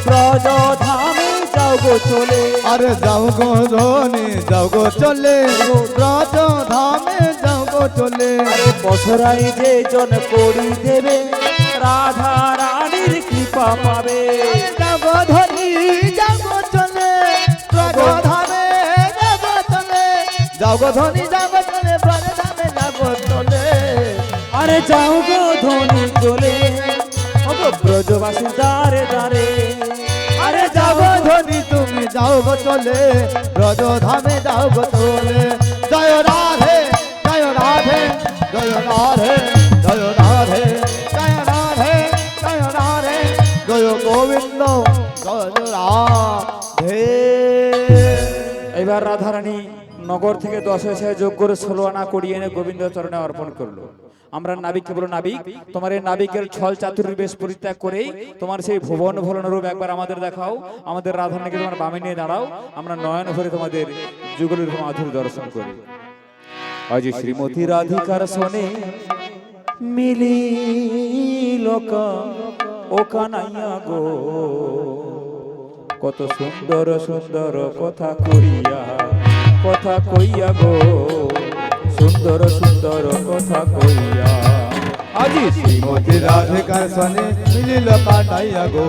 ব্রজধামে যাও গো চলে। আরে যাও গো ধনী যাও গো চলে ব্রজধামে যাও গো চলে বছরাই যে জন করি দেবে, রাধা রানীর কৃপা পাবে। যাও গো ধনী যাও গো চলে ব্রজধামে যাও গো চলে যাও গো ধনী যাও গো চলে ব্রজধামে যাও গো চলে আরে যাও গো ধনী চলে, ওগো ব্রজবাসী দারে দারে। আরে যাও গো ধনী তুমি যাও গো চলে ব্রজধামে যাও গো চলে জয় রাধে জয় রাধে জয় রাধে জয় রাধে জয় রাধে জয় রাধে জয় গোবিন্দ জয় রাধে। এবার রাধারানী নগর থেকে 10,000 যোগ করে 16 আনা করিয়ে এনে গোবিন্দ চরণে অর্পণ করলো। আমরা নাবিককে বলো, নাবিক তোমার এই নাবিকের ছল চাতুরীর বেশ পরিত্যাগ করেই তোমার সেই ভুবন ভোলন রূপ একবার আমাদের দেখাও। আমাদের রাধারানীকে তোমার বামে নিয়ে দাঁড়াও, আমরা নয়ন ভরে তোমাদের যুগলের মাধুর দর্শন করি। আজ শ্রীমতী রাধিকার সনে মিলিল ও কানাইয়া গো, কত সুন্দর সুন্দর কথা কইয়া গো, সুন্দর সুন্দর কথা কইয়া। আজি শ্রীমতী রাধিকার সনে মিলিল কানাইয়া গো,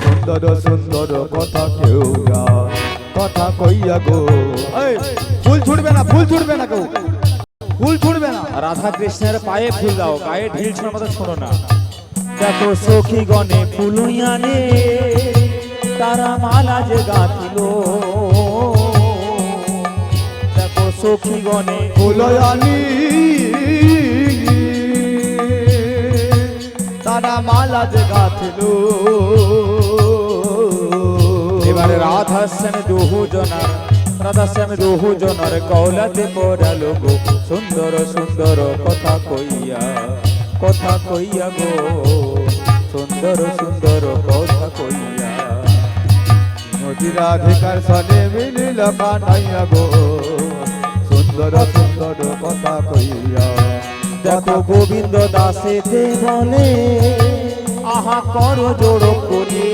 সুন্দর সুন্দর কথা কেউ কথা কইয়া গো। এই ফুল ছুটবে না, ফুল ছুটবে না, কেউ ফুল ছুটবে না। রাধা কৃষ্ণের পায়ে ফুল দাও, গায়ে ঢিল শোনার মতো শোনো না। দেখো সখী গণে ফুলুয়ানে তারা মালা যে গাঁথিল, দেখো সখী গণে ফুলয়ানি তারা মালা যে গাথিল। এবারে রাধাশ্যামে দুহু জনার কৌলাতে পড়ালো গো, সুন্দর সুন্দর কথা কইয়া গো, সুন্দর সুন্দর কথা কইয়া। শ্রীমতী রাধিকার সনে মিলিল কানাইয়া গো, সুন্দর সুন্দর কথা কইয়া। দেখো গোবিন্দ দাসেতে বলে আহা কর জোড় করে,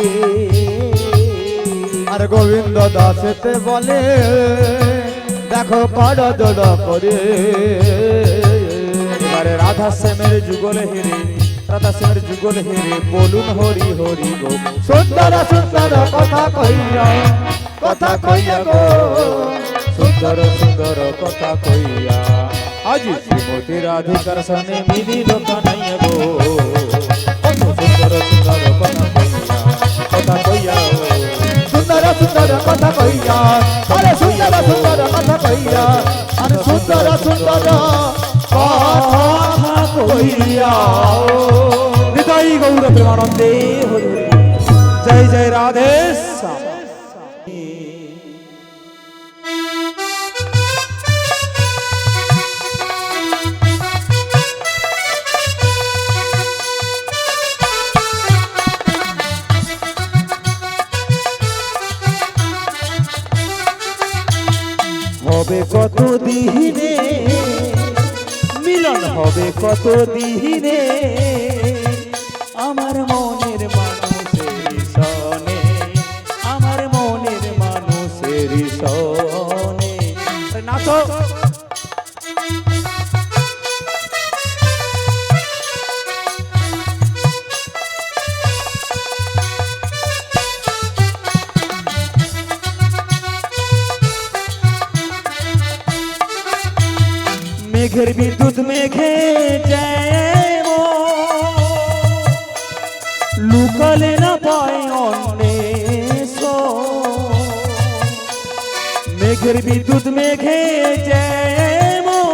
আর গোবিন্দ দাসেতে বলে দেখো কর জোড় করে। এবারে রাধাশ্যামের যুগল হেরে বলুন হরি হরি গো, সুন্দর সুন্দর কথা কইয়া গো, সুন্দর সুন্দর কথা কইয়া। আজি শ্রীমতী রাধিকার সনে মিলিল কানাইয়া গো, কত সুন্দর সুন্দর কথা কইয়া সুন্দর সুন্দর কথা কইয়া। আরে সুন্দর সুন্দর কথা কইয়া, আরে সুন্দর সুন্দর কথা কইয়া। হৃদয় গৌর প্রেমানন্দে হরি হরি, জয় জয় রাধে শ্যাম। হবে কত দিনে মিলন, হবে কত দিনে মানুষের সনে। আরে নাচো। মেঘের বিদ্যুৎ মেঘে যেমন লুকালে না পায় অন্বেষ। মেঘের বিদ্যুৎ মেঘে যেমন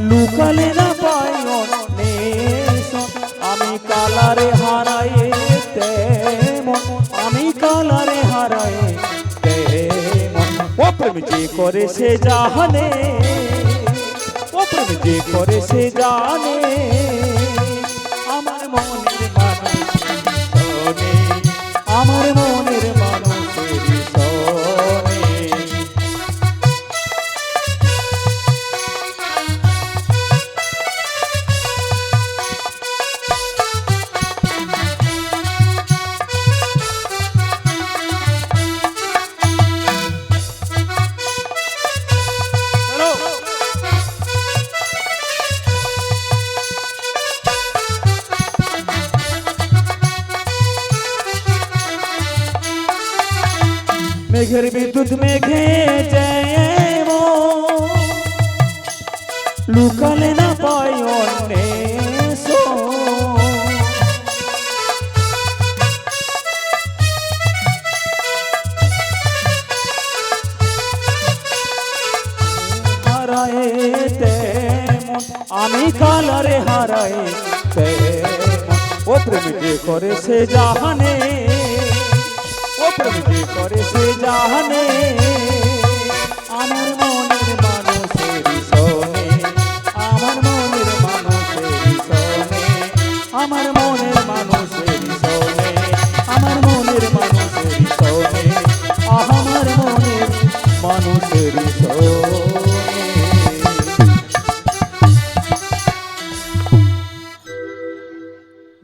লুকালে না পায় অন্বেষ। আমি কালারে হারাই তেমন, আমি কালারে হারাই তেমন। ও প্রেম যে করে সে জানে, ও প্রেম যে করে সে জানে। আমার মনের মানুষের সনে, আমার মনের মানুষের সনে। মেঘের বিদ্যুৎ মেঘে যেমন লুকালে না পায় অন্বেষ। হারায় তেমন, আমি কালারে হারাই তেমন। ও প্রেম যে করে সে জানে, ও প্রেম যে করে সে জানে। আমার মনের মানুষের সনে, আমার মনের মানুষের সনে, আমার মনের মানুষের সনে, আমার মনের মানুষের সনে, আমার মনের মানুষের সনে।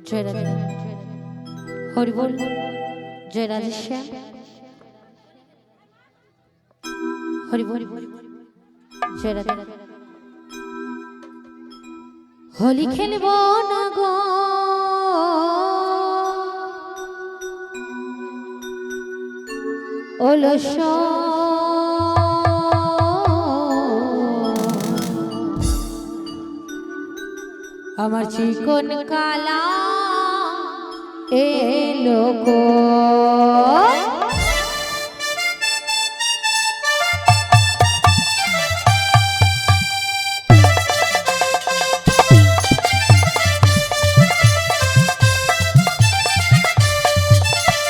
জয় রাধে, হরি বল, জয় রাধেশ্যাম, হরি বল, জয় রাধে। হোলি খেলব না গো অলস, আমার চিকন কালা এলো গো।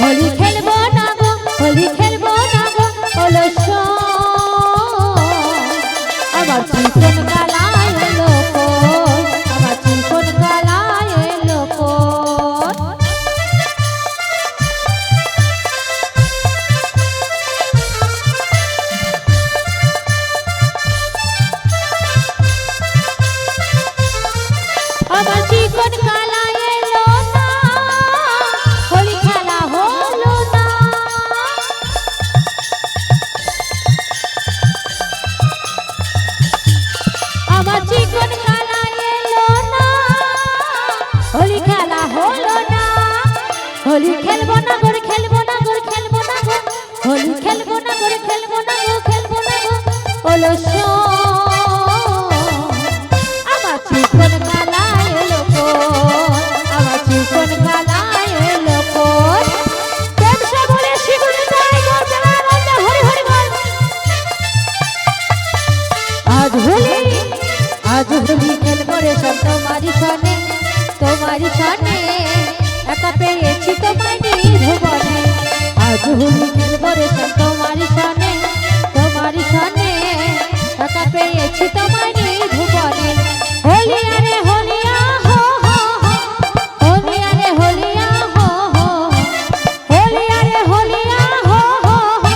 হোলি খেলবো না গো, হোলি খেলবো না গো অলস, আমার চিকন কালা এলো গো, আমার চিকন কালা এলো গো। আমার চিকন কালা এলো না, হোলি খেলা হলো না। আমার চিকন কালা এলো না, হোলি খেলা হলো না। হোলি খেলবো না গো, খেলবো না গো, খেলবো না গো, হোলি খেলবো না গো, খেলবো না গো, খেলবো না গো অলস, আমার চিকন কালা এলো গো, আমার চিকন কালা এলো গো। প্রেমসা বলে শিগুলি তাই গো জানা বন্ধ, হরি হরি বল। আজ হোলি, আজ হোলি খেলবো রে সব তোমারি সনে, তোমারি সনে, একা পেয়েছি তোমায় নির্ভুবনে। আজ হোলি খেলবো রে সব তোমারি সনে, তোমারি সনে, একা পেয়েছি তোমায় নির্ভুবনে। হোলি আরে হোলিয়া হো হো হো, হোলি আরে হোলিয়া হো হো, হোলি আরে হোলিয়া হো হো হো,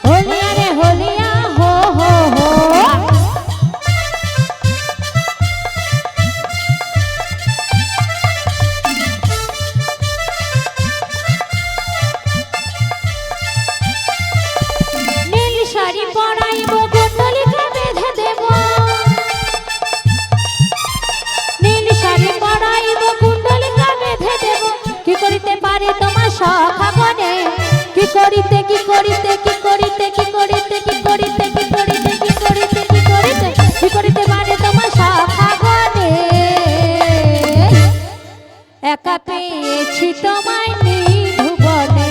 হোলি আরে হোলিয়া হো হো হো। কি করিতে কি করিতে কি করিতে কি করিতে কি করিতে কি করিতে কি করিতে কি করিতে মানে তোমার সখা গনে একা পেয়েছি তোমায় নিধুবনে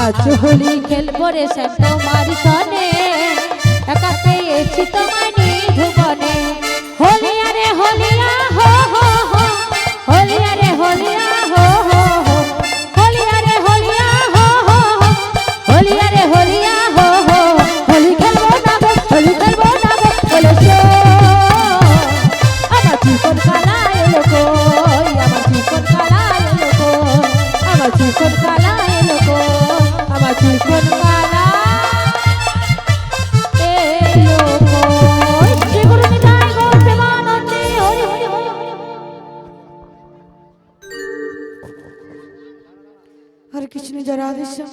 আজ হোলি খেলবো রে শ্যাম তোমার সনে একা পেয়েছি তোমায় নিধুবনে হোলিয়া রে হোলিয়া হো হো হো হোলিয়া রে হোলিয়া হো হো হো হোলিয়া রে হোলিয়া হো হো হো হোলিয়া রে হোলিয়া হো হো হোলি খেলবো না গো হোলি খেলবো না গো বলে শো আমার চিকন কালা এলো কই আমার চিকন কালা এলো কই আমার চিকন কালা এলো কই আমার চিকন কালা এলো কই শ্রী গুরু নিতাই গৌর প্রেমানন্দে হরি হরি হরি হরে কৃষ্ণ জয় রাধে শ্যাম।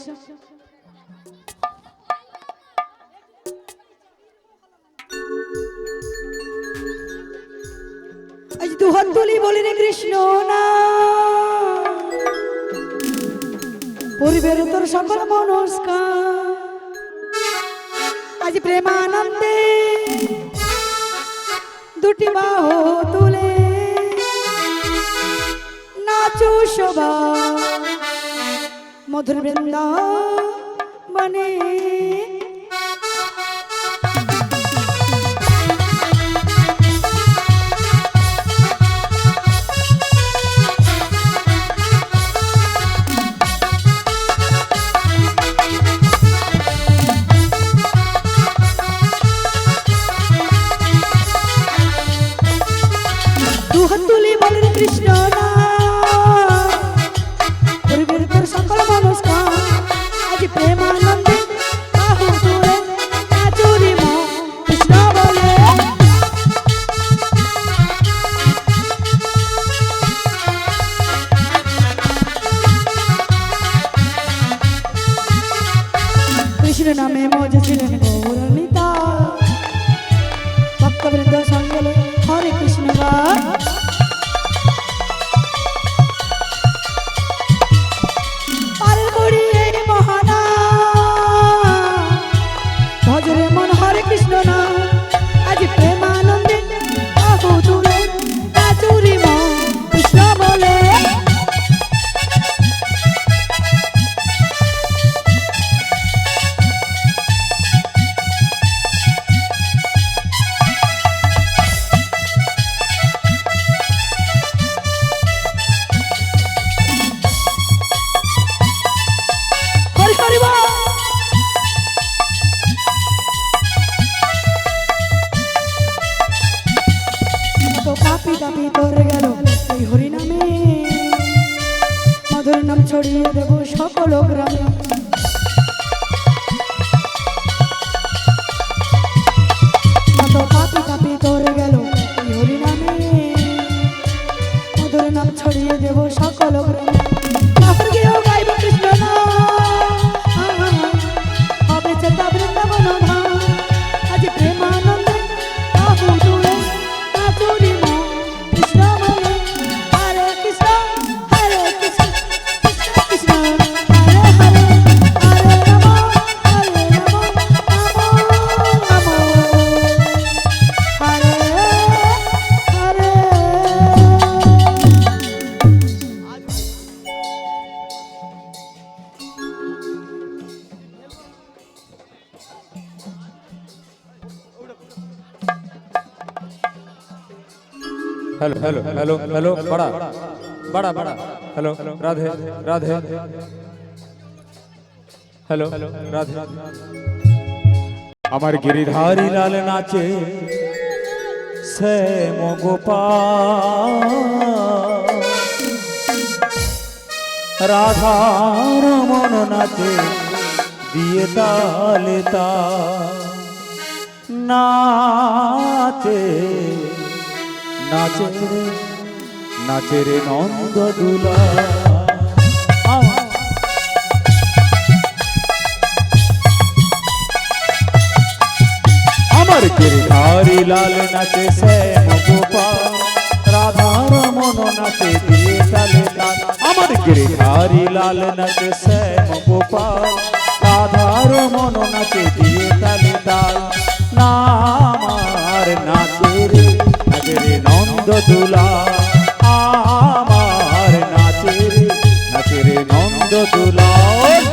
আজ দুহাত তুলি বলিনি কৃষ্ণ না পরিবের তোর সকল মনস্কার আজ প্রেমানন্দে দুটি বাহু তুলে নাচু শোভা মধুর বৃন্দাবনে দুহাত তুলি বলেন কৃষ্ণ না পরিবের তোর সকল মনস্কার আজ প্রেমানন্দে বাহু তুলে নাচুরি মা কৃষ্ণ বলে কৃষ্ণ নামে মজে ছিলেন গৌরনিতা ভক্তবৃন্দ সঙ্গলে হরে কৃষ্ণ গা পারের গড়ি এই মহানা ভজরে মন হরে কৃষ্ণ না আজ প্রেমানন্দে বাহু তুলে নাচুরি মা কৃষ্ণ বলে হরি হরি বল। তো পাপি তাপি তোর গেল এই হরি নামে মধুর নাম ছড়িয়ে দেব সকল গ্রামে তো পাপি তাপি তোর গেল এই হরি নামে মধুর নাম ছড়িয়ে দেব সকল গ্রামে কাপড় গিয়েও গাইব কৃষ্ণ নাম হবে চেতা বৃন্দাবন ধাম আজ প্রেমানন্দে বাহু তুলে নাচুরি মা কৃষ্ণ বলে হরে Krishna Krishna Krishna Hare Hare Hare Ram Ram Ram Hare Hare hello hello hello hello बड़ा बड़ा बड़ा हेलो राधे राधे हेलो राधे আমার গিরিধারী লাল নাচে শ্যাম গোপাল রাধার মন নাচে দিয়ে তালে তা নাচে নাচে নাচে রে নন্দ দুলা আমার গিরিধারী লাল নাচে শ্যাম গোপাল রাধার মন নাচে দিয়ে তালে তাল আমার গিরিধারী লাল নাচে শ্যাম গোপাল নাচে দিয়ে তালে তাল না আমার নাচে রে নন্দ দুলাল আমার নাচে রে নন্দ দুলাল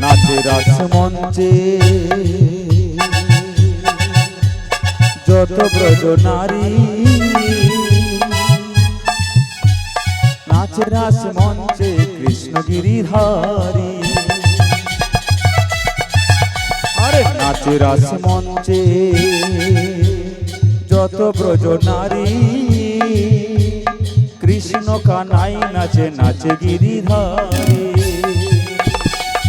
নাচে রাস মঞ্চে যত ব্রজ নারী নাচে রাস মঞ্চে কৃষ্ণ গিরিধারী আরে নাচে রাস মঞ্চে যত ব্রজ নারী কৃষ্ণ কানাই নাচে নাচে গিরিধারী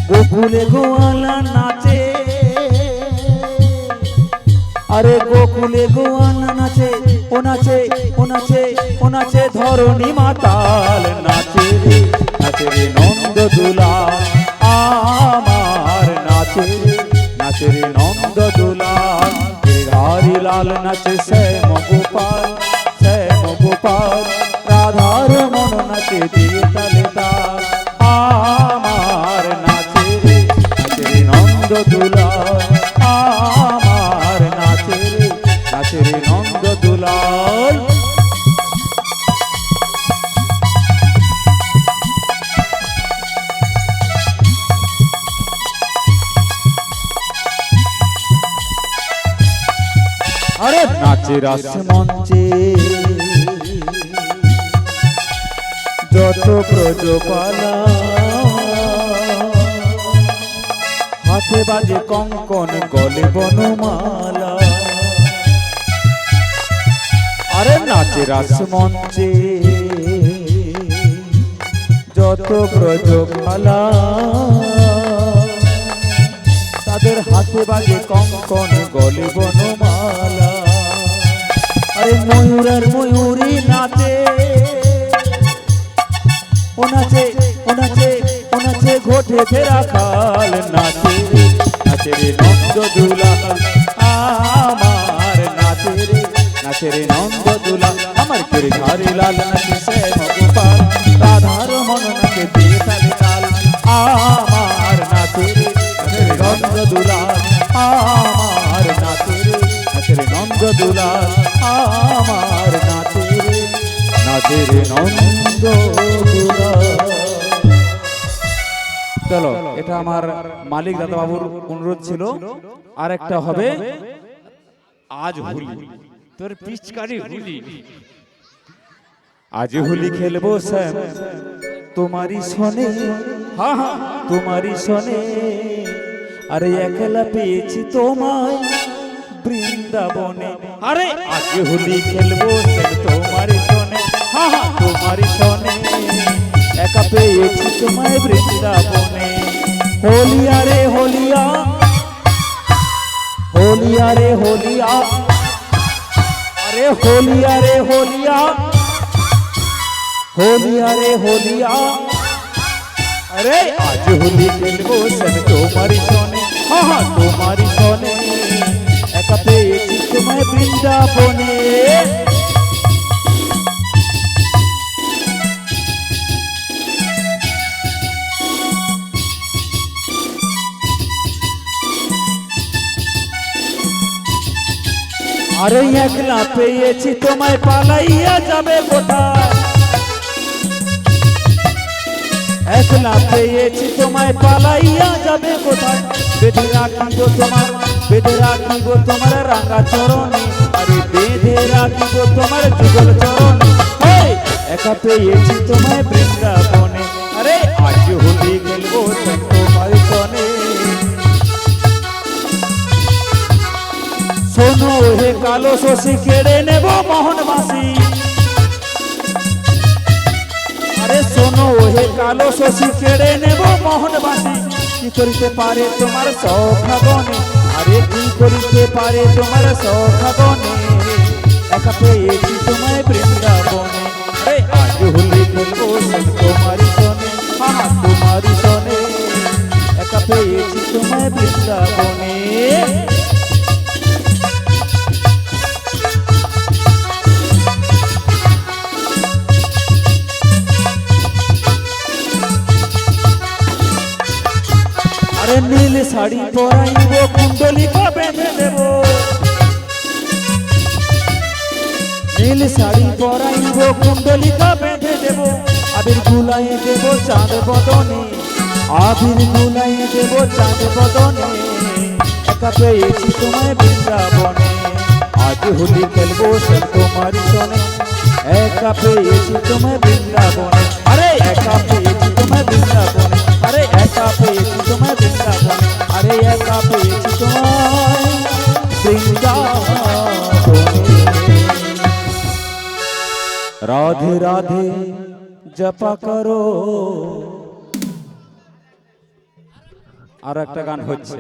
গোকুলে গোয়ালা নাচে আরে গোকুলে গোয়ালা নাচে ও নাচে ও নাচে ও নাচে ধরণী মাতাল নাচে রে নন্দ দুলাল আমার নাচে রে নন্দ দুলাল গিরিধারী লাল নাচে শ্যাম গোপাল রাধার মন নাচে দিয়ে তালে তাল আমার নাচে রে নন্দ দুলাল আমার নাচে রে নন্দ দুলাল আরে নাচে রাস মঞ্চে যত ব্রজপালা হাতে বাজে কঙ্কন গলে বনমালা আরে নাচে রাস মঞ্চে যত ব্রজপালা তাদের হাতে বাজে কঙ্কন গলে বনমালা আরে ময়ূর আর ময়ূরী নাচে ও নাচে ও নাচে ও নাচে ঘটে ফেরা খাল নাচে রে নন্দ দুলাল আমার নাচে রে নন্দ দুলাল আমার গিরিধারী লাল নাচে শ্যাম গোপাল রাধার মন নাচে দিয়ে তালে তাল আমার নাচে রে নন্দ দুলাল আমার নাচে রে নন্দ দুলাল আমার নাচে রে নন্দ দুলাল চলো এটা আমার মালিক দাদা বাবুর অনুরোধ ছিল আর একটা হবে আজ হোলি তোর পিচকারি হোলি আজ হোলি খেলবো শ্যাম তোমারই সনে হ্যাঁ হ্যাঁ তোমারই সনে আরে একলা পেয়েছি তোমায় বৃন্দাবনে আরে আজ হোলি খেলবো শ্যাম তোমারই সনে হ্যাঁ হ্যাঁ তোমারই সনে একা পেয়েছি তোমায় বৃন্দাবনে হোলিয়া রে হোলিয়া হোলিয়া রে হোলিয়া আরে হোলিয়া রে হোলিয়া হোলিয়া রে হোলিয়া আরে আজ হোলি খেলবো সব তোমারই সনে হ্যাঁ হ্যাঁ তোমারই সনে একা পেয়েছি তোমায় বৃন্দাবনে আরে একলা পেয়েছি তোমায় পালাইয়া যাবে কোথায় একলা পেয়েছি তোমায় পালাইয়া যাবে কোথায় বেঁধে রাখিব তোমার রাঙা চরণে আরে বেঁধে রাখিব তোমার যুগল চরণে একা পেয়েছি তোমায় বৃন্দাবনে আরে আজ হোলি খেলবো তোমার সনে শোনো হে কালো শশী কেড়ে নেব মোহন মাসি আরে শোনো হে কালো শশী কেড়ে নেব মোহন বাসি কি করিতে পারে তোমার সখাগনে আরে কি করিতে পারে তোমার সখাগনে একা পেয়েছি তোমায় বৃন্দাবনে আরে আজ হোলি খেলবো তোমারই সনে হ্যাঁ তোমারই সনে একা পেয়েছি তোমায় বৃন্দাবনে আরে নীল শাড়ি পরাইব কুণ্ডলিকা বেঁধে দেব, নীল শাড়ি পরাইব কুণ্ডলিকা বেঁধে দেব, আবির গুলাই দেব চাঁদ বদনে, আবির গুলাই দেব চাঁদ বদনে, একা পেয়েছি তোমায় বৃন্দাবনে, আজ হোলি খেলবো সব তোমারই সনে, একা পেয়েছি তোমায় বৃন্দাবনে, আরে একা পেয়েছি তোমায় বৃন্দাবনে, আরে একা পেয়েছি তোমায় বৃন্দাবনে, আরে একা পেয়েছি তোমায় বৃন্দাবনে। রাধে রাধে জপা করো। আর একটা গান হচ্ছে,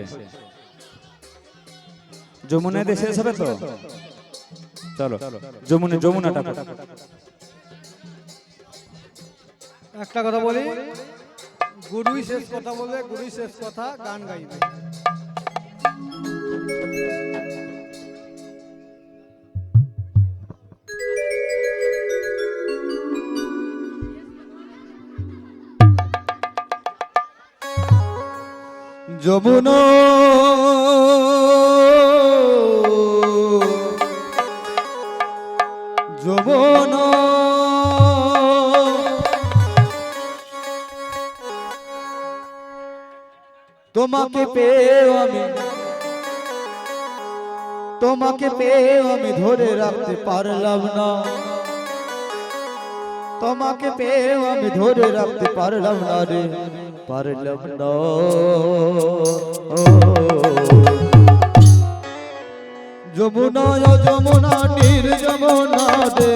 যমুনা দেশে হবে তো, চলো যমুনাটা করো। একটা কথা বলি, গুরুই শেষ কথা বলবে, গুরুই শেষ কথা, গান গাইবে। যমুনা যমুনা তোমাকে পেয়ে আমি ধরে রাখতে পারলাম না, তোমাকে পেয়ে আমি ধরে রাখতে পারলাম না রে, পারলাম না। যমুনা যমুনা নীর যমুনা রে,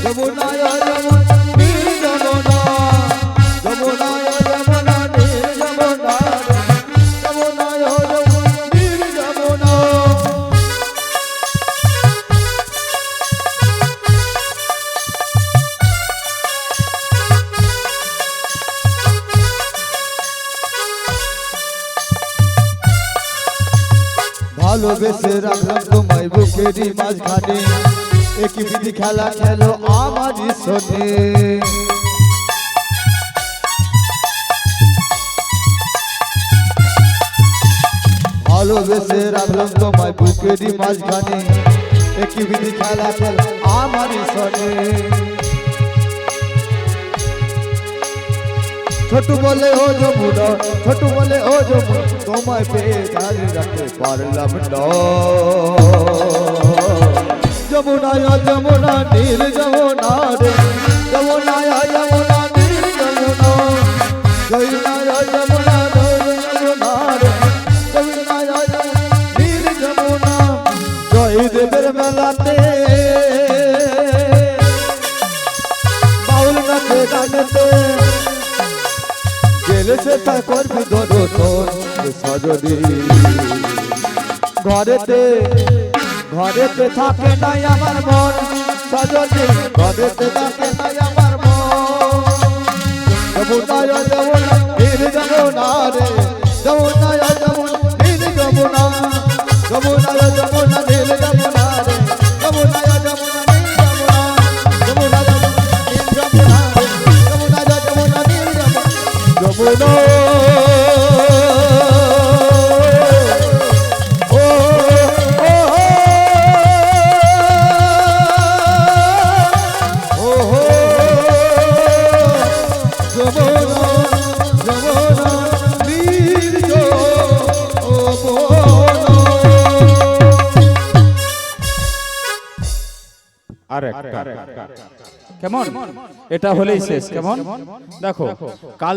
যমুনা যমুনা নীর যমুনা, যমুনা যমুনা নীর যমুনা রে, যমুনা যমুনা নীর যমুনা। ভালোবেসে রাখলাম তোমায় বুকেরই মাঝখানে, একই বিধি খেলা খেলো আমারই সনে। ভালোবেসে রাখলাম তোমায় বুকেরই মাঝখানে, একই বিধি খেলা খেলো আমারই সনে। ছোট বলে ও যমুনা, ছোট বলে ও যমুনা, তোমায় পেয়ে ধরে রাখতে পারলাম না। যমুনা যমুনা নীল যমুনা রে, যমুনা যমুনা নীল যমুনা, যমুনা যমুনা যমুনা রে, যমুনা যমুনা নীল যমুনা। জয়দেবের মেলাতে বাউল নাচে গানেতে, গেলেছে তা করবি দর্শন সজনী। ঘরেতে থাকে নাই আমার মন সজনী, ঘরেতে থাকে নাই আমার মন। যমুনা যমুনা নীল যমুনা রে, যমুনা যমুনা নীল যমুনা, যমুনা যমুনা নীল যমুনা রে, যমুনা যমুনা নীল যমুনা, যমুনা যমুনা নীল যমুনা রে, যমুনা যমুনা নীল যমুনা। যমুনা আর একটা কেমন, এটা হলেই শেষ। কেমন দেখো, কাল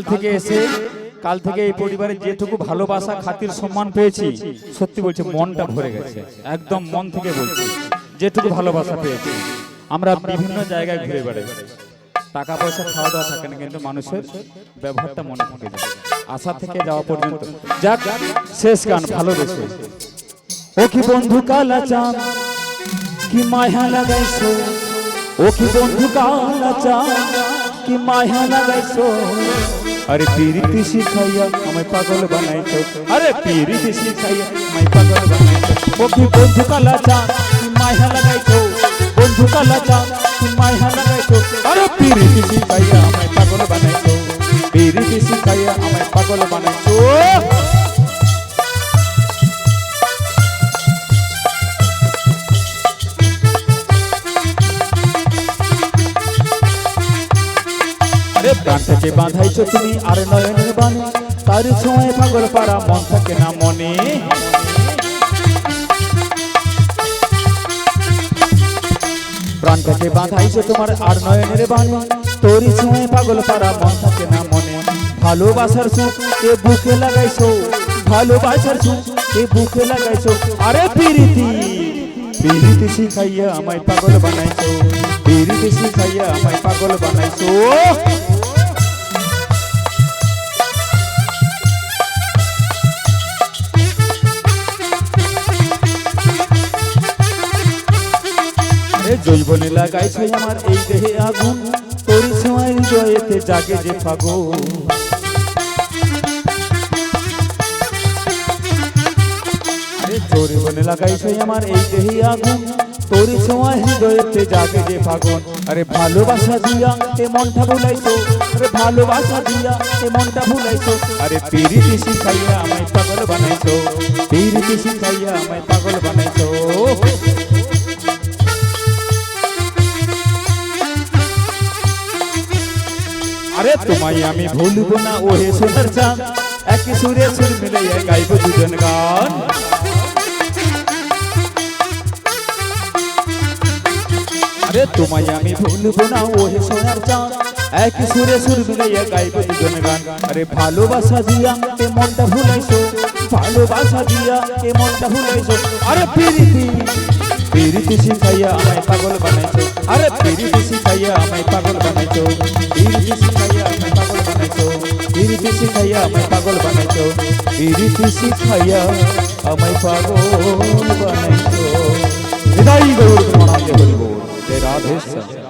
থেকে এই পরিবারে যেটুকু ভালোবাসা খাতির সম্মান পেয়েছি, সত্যি বলছি মনটা ভরে গেছে, একদম মন থেকে বলছি। যেটুকু ভালোবাসা পেয়েছি, আমরা বিভিন্ন জায়গায় ঘুরে বেড়াই, টাকা পয়সা খাওয়া দাওয়া থাকে না, কিন্তু মানুষের ব্যবহারটা মনে থেকে যায়, আশা থেকে যাওয়া পর্যন্ত। যাক, শেষ গান ভালোবেসে। ও কি বন্ধু কালা চাঁদ কি মায়া লাগাইছো, ও কি বন্ধু কালা চাঁদ কি মায়া লাগাইছো, আরে পীরিতি শিখাইয়া আমায় পাগল বানাইছো, আরে পীরিতি শিখাইয়া আমায় পাগল বানাইছো। ও কি বন্ধু কালা চাঁদ কি মায়া লাগাইছো, বন্ধু কালা চাঁদ কি মায়া লাগাইছো, আরে পীরিতি শিখাইয়া আমায় পাগল বানাইছো, পীরিতি শিখাইয়া আমায় পাগল বানাইছো। প্রাণটাকে বাঁধাইছো তুমি আর নয়নের বানে, তার ছোঁয়ায় পাগল পারা মন থাকে না মনে। প্রাণটাকে বাঁধাইছো তোমার আর নয়নের বানে, তোরই ছোঁয়ায় পাগল পারা মন থাকে না মনে। ভালোবাসার সুখ এ বুকে লাগাইছো, ভালোবাসার সুখ এ বুকে লাগাইছো। আরে প্রীতি প্রীতি শিখাইয়া আমায় পাগল বানাইছো, প্রীতি শিখাইয়া আমায় পাগল বানাইছো। জৈবনে লাগাইছো আমার এই দেহে আগুন, তোর ছোঁয়ায় হৃদয়েতে জাগে যে ফাগুন। জৈবনে লাগাইছো আমার এই দেহে আগুন, তোর ছোঁয়ায় হৃদয়েতে জাগে যে ফাগুন। আরে ভালোবাসা দিয়া এ মনটা ভুলাইছো, আরে ভালোবাসা দিয়া এ মনটা ভুলাইছো। আরে প্রীতি শিখাইয়া আমায় পাগল বানাইছো, প্রীতি শিখাইয়া আমায় পাগল বানাইছো। আরে তোমায় আমি ভুলবো না ওহে সোনার চাঁদ, একই সুরে সুর মিলাইয়া গাইব দুজন গান। আরে তোমায় আমি ভুলবো না ওহে সোনার চাঁদ, একই সুরে সুর মিলাইয়া গাইব দুজন গান। আরে ভালোবাসা দিয়া এ মনটা ভুলাইছো, ভালোবাসা দিয়া এ মনটা ভুলাইছো। আরে প্রীতি প্রীতি শিখাইয়া আমায় পাগল বানাইছো, আরে প্রীতি শিখাইয়া আমায় পাগল বানাইছো, প্রীতি শিখাইয়া আমায় পাগল বানাইছো, প্রীতি শিখাইয়া আমায় পাগল বানাইছো, প্রীতি শিখাইয়া আমায় পাগল বানাইছো। হৃদয় গৌর প্রণাম হরিবোল, জয় রাধেশ্যাম।